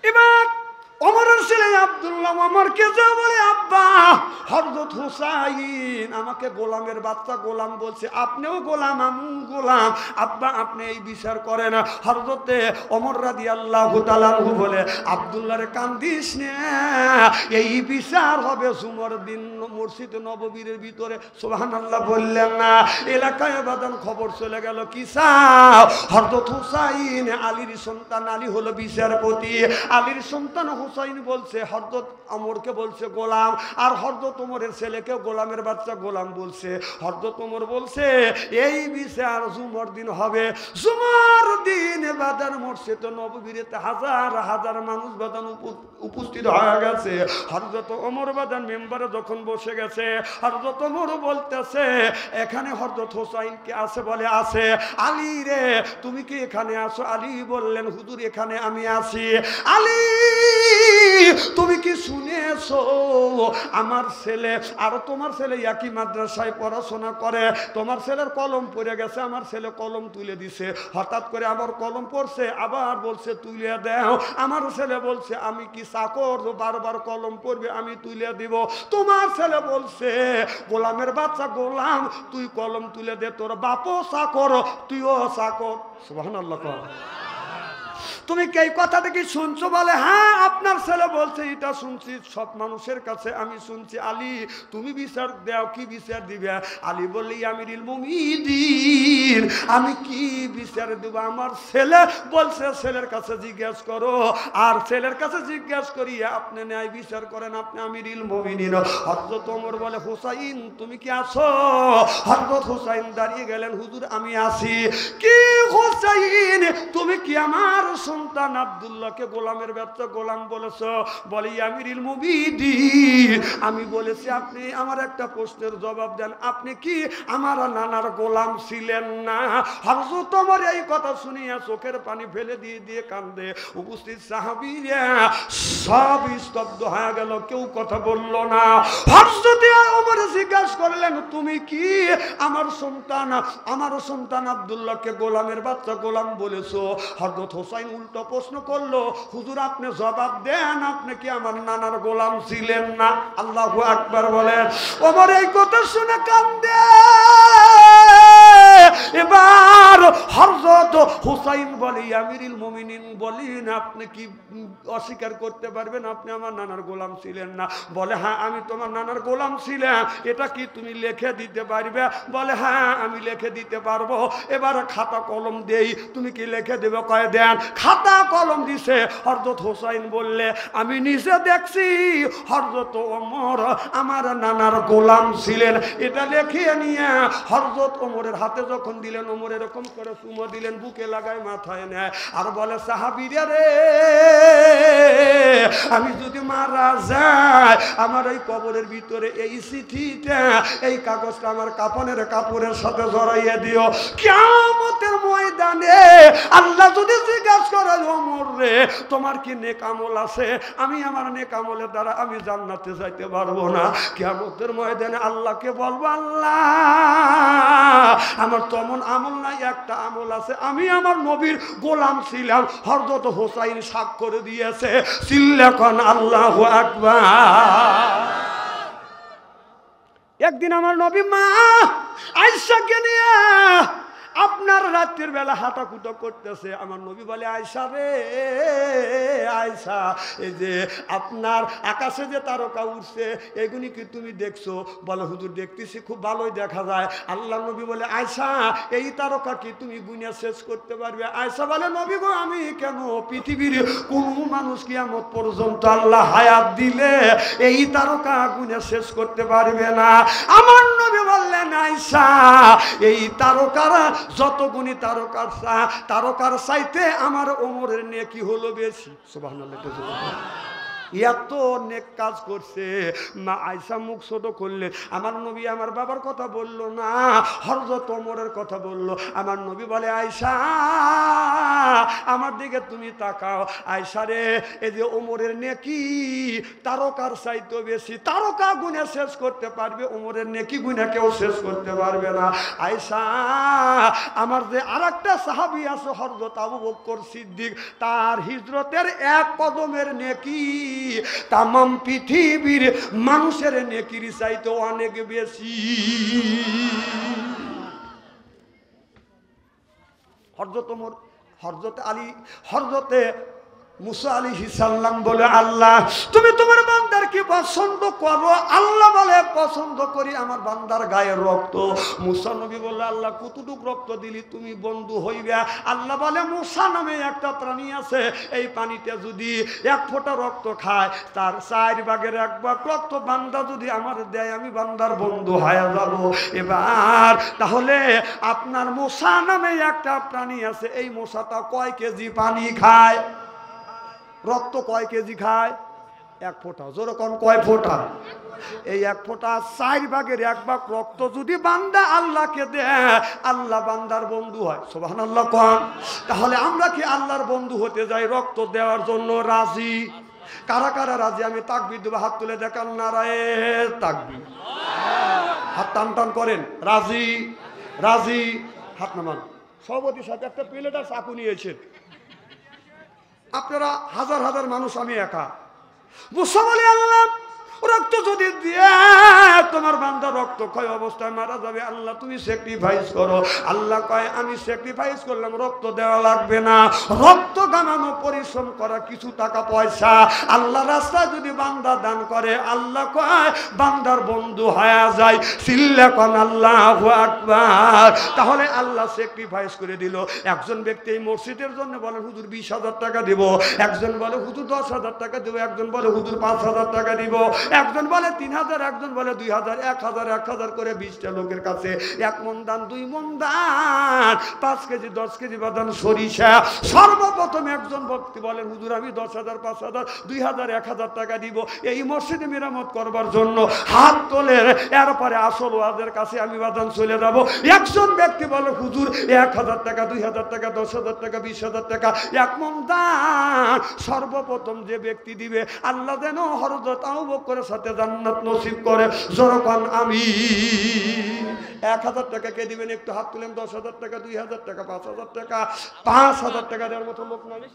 A: এবার ওমরের ছেলে আব্দুল্লাহ ওমরকে যা বলে, আব্বা হযরত হুসাইন আমাকে গোলামের বাচ্চা গোলাম বলছে, আপনিও গোলাম আমিও গোলাম, আব্বা আপনি এই বিচার করেন। হযরতে ওমর রাদিয়াল্লাহু তাআলা আনহু বলে, আব্দুল্লাহরে কান্দিস না, এই বিচার হবে জুমার দিন মসজিদ নববীর ভিতরে। সুবহানাল্লাহ বললেন না? এলাকায় বাদান খবর চলে গেল, কি চাও? হযরত হুসাইন আলীর সন্তান, আলী হলো বিচারপতি, আলীর সন্তান হুসাইন বলছে হযরত ওমরকে বলছে গোলাম, আর হযরত ওমরের ছেলেকে গোলামের বাচ্চা গোলাম বলছে। হযরত ওমর বলছে এই বিচার জুমার দিন হবে। জুমার দিন বাদান মসজিদ নববীতে হাজার হাজার মানুষ বাদান উপস্থিত হয়ে গেছে। হযরত ওমর বাদান মেম্বারে যখন বসে গেছে, হযরত ওমর বলতেছে এখানে হযরত হুসাইন কে আছে? বলে আছে। আলী রে তুমি কি এখানে আছো? আলী বললেন হুজুর এখানে আমি আছি। আলী তুমি কি শুনেছো আমার ছেলে আর তোমার ছেলে একই মাদ্রাসায় পড়াশোনা করে, তোমার ছেলের কলম পড়ে গেছে, আমার ছেলে কলম তুলে দিছে, হঠাৎ করে আমার কলম পড়ছে, আবার বলছে তুলে দাও। আমার ছেলে বলছে আমি কি চাকর, বারবার কলম পড়বে আমি তুলে দিব। তোমার ছেলে বলছে গোলামের বাচ্চা গোলাম, তুই কলম তুলে দে, তোর বাপও চাকর তুইও চাকর। সুবহানাল্লাহ। তুমি কি এই কথাটা কি শুনছো? বলে হ্যাঁ আপনার ছেলে বলছে এটা শুনছি, সব মানুষের কাছে আমি শুনছি। আলী তুমি বিচার দাও, কি বিচার দিবে? আলী বললি আমিরুল মুমিনিন আমি কি বিচার দেব? আমার ছেলে বলছে ছেলের কাছে জিজ্ঞেস করো, আর ছেলের কাছে জিজ্ঞেস করিয়ে আপনি ন্যায় বিচার করেন, আপনি আমিরুল মুমিনিন। হযরত ওমর বলে হুসাইন তুমি কি আছো? হযরত হুসাইন দাঁড়িয়ে গেলেন, হুজুর আমি আছি। কি হুসাইন তুমি কি আমার সন্তান আব্দুল্লাহকে গোলামের বাচ্চা গোলাম বলেছো? বলে আমিরুল মুমিনিন আমি বলেছি। আপনি আমার একটা প্রশ্নের জবাব দেন, আপনি কি আমার নানার গোলাম ছিলেন না? হযরত ওমর এই কথা শুনিয়া চোখের পানি ফেলে দিয়ে দিয়ে কান্দে। উপস্থিত সাহাবীরা সব স্তব্ধ হয়ে গেল, কেউ কথা বলল না। হযরত ওমর জিজ্ঞাসা করলেন তুমি কি আমার সন্তান আব্দুল্লাহকে গোলামের বাচ্চা গোলাম বলেছো? হযরত হুসাইন উল্টো প্রশ্ন করলো, হুজুর আপনি জবাব দেন, আপনি কি আমার নানার গোলাম ছিলেন না? আল্লাহু আকবার বলেন। ওমর এই কথা শুনে কান্দে। এবার হযরত হুসাইন বলে আমিরুল মুমিনিন বলেন আপনি কি অস্বীকার করতে পারবেন আপনি আমার নানার গোলাম ছিলেন না? বলে হ্যাঁ আমি তোমার নানার গোলাম ছিলাম, এটা কি তুমি লিখে দিতে পারবে? বলে হ্যাঁ আমি লিখে দিতে পারবো। এবার খাতা কলম দেই, তুমি কি লিখে দেবে? কয় দেন। খাতা কলম দিছে। হযরত হুসাইন বললে আমি নিজে দেখছি হযরত ওমর আমার নানার গোলাম ছিলেন। এটা লিখিয়ে নিয়ে হযরত ওমরের হাতে যখন দিলেন, ওমর এরকম করে চুমো দিলেন, বুকে লাগায় মাথায় নেয়, আর বলে সাহাবীরা রে আমি যদি মারা যাই আমার এই কবরের ভিতরে এই চিঠিটা এই কাগজটা আমার কাফনের কাপড়ের সাথে জড়াইয়ে দিও। কিয়ামতের ময়দানে আল্লাহ যদি জিজ্ঞাসা করে ওমর রে তোমার কি নেক আমল আছে? আমি আমার নেক আমলের দ্বারা আমি জান্নাতে যাইতে পারবো না। কিয়ামতের ময়দানে আল্লাহকে বলবো আল্লাহ আমার তেমন আমল নাই, একটা আমল আছে, আমি আমার নবীর গোলাম ছিলাম। হযরত হুসাইন স্বাক্ষর দিয়েছে। চিল্লাখন আল্লাহু আকবার। একদিন আমার নবী মা আয়েশাকে নিয়ে আপনার রাত্রির বেলা হাঁটাকুটো করতেছে। আমার নবী বলে, আয়েশা রে আয়েশা, এই যে আপনার আকাশে যে তারকা উঠছে এগুলি কি তুমি দেখছো? বলে, হুজুর দেখতেছি, খুব ভালোই দেখা যায়। আল্লাহ নবী বলে, আয়েশা এই তারকা কি তুমি গুনিয়া শেষ করতে পারবে? আয়েশা বলে, নবী গো আমি কেন, পৃথিবীর কোন মানুষ কিয়ামত পর্যন্ত আল্লাহ হায়াত দিলে এই তারকা গুনিয়া শেষ করতে পারবে না। আমার নবী বললেন, আয়েশা এই তারকারা যত গুণী তারকার চাইতে আমার ওমরের নেকি হলো বেশি। সুবহানাল্লাহ। এত নেক কাজ করছে। মা আয়েশা মুখ ছোট করলে। আমার নবী আমার বাবার কথা বললো না, হযরত ওমরের কথা বললো। আমার নবী বলে, আয়েশা আমার দিকে তুমি তাকাও। আয়েশা রে এই যে ওমরের নেকি তারকার চাইতে বেশি। তারকা গুণে শেষ করতে পারবে, ওমরের নেকি গুণে কেউ শেষ করতে পারবে না। আয়েশা আমার যে আরেকটা সাহাবী আছে হযরত আবু বকর সিদ্দিক, তার হিজরতের এক কদমের নেকি তামাম পৃথিবীর মানুষের নেকির চাইতে অনেক বেশি। হযরতে মুসা আলাইহিস সালাম বলে, আল্লাহ তুমি তোমার বান্দার কি পছন্দ করো? আল্লাহ বলে, পছন্দ করি আমার বান্দার গায়ের রক্ত। মুসা নবী বলল, আল্লাহ কতটুক রক্ত দিলি তুমি বন্ধু হইবে? আল্লাহ বলে, মুসা নামে একটা প্রাণী আছে, এই পানিতে যদি এক ফোঁটা রক্ত খায় তার 4 ভাগের 1 ভাগ রক্ত বান্দা যদি আমার দেয় আমি বান্দার বন্ধু হয়ে যাব। এবার তাহলে আপনার মুসা নামে একটা প্রাণী আছে, এই মুসাটা কয় কেজি পানি খায়? রক্ত কয় কেজি খায়? 1 ফোঁটা। যেরকম কয় ফোঁটা? এই 1 ফোঁটা 4 ভাগের 1 ভাগ রক্ত যদি বান্দা আল্লাহকে দেয়, আল্লাহ বান্দার বন্ধু হয়। সুবহানাল্লাহ কোন? তাহলে আমরা কি আল্লাহর বন্ধু হতে যাই রক্ত দেওয়ার জন্য রাজি? কারা কারা রাজি? আমি তাকবীর দেব, হাত তুলে দেখান। নারায়ে তাকবীর। হাত টান টান করেন। রাজি? রাজি? হাত নামান। সভাপতির সাথে একটা প্লেট আর চাকু নিয়েছেন। আপনারা হাজার হাজার মানুষ, আমি একা। মুসা বলে, আল্লাহ রক্ত যদি দিয়ে তোমার বান্দা রক্ত ক্ষয় অবস্থায় মারা যাবে, আল্লাহ তুমি স্যাক্রিফাইস করো। আল্লাহ কয়, আমি স্যাক্রিফাইস করলাম, রক্ত দেওয়া লাগবে না। রক্ত গামানো, পরিশ্রম করা, কিছু টাকা পয়সা আল্লাহ রাস্তায় যদি বান্দা দান করে, আল্লাহ কয় বান্দার বন্ধু হয়ে যায়। চিল্লা কোন আল্লাহু আকবার। তাহলে আল্লাহ স্যাক্রিফাইস করে দিল। একজন ব্যক্তি এই মসজিদের জন্য বলে, হুজুর 20,000 টাকা দিব। একজন বলে, হুজুর 10,000 টাকা দিব। একজন বলে, হুজুর 5,000 টাকা দিব। একজন বলে 3,000, একজন বলে 2,000, 1,000 করে 20টা লোকের কাছে 1 মণ দান, 2 মণ দান, 5 কেজি 10 কেজি বাদান সরিষা। সর্বপ্রথম একজন ব্যক্তি বলেন, হুজুর আমি 10,000, 5,000, 2,000, 1,000 টাকা দিব এই মসজিদে মেরামত করবার জন্য। হাত তোলে। এরপরে আসল ওয়াজের কাছে আমি বাদান চলে যাব। একজন ব্যক্তি বলে, হুজুর 1,000 টাকা, 2,000 টাকা, 10,000 টাকা, 20,000 টাকা, 1 মণ দান। সর্বপ্রথম যে ব্যক্তি দিবে, আল্লাহ যেন হযরত আবু বকরের সাথে জান্নাত নসিব করে। যখন আমি 1,000 টাকা কে দিবেন? একটু হাত তুলেন। 10,000 টাকা, 2,000 টাকা, 5,000 টাকা। 5,000 টাকা দেওয়ার মতো লোক নয়।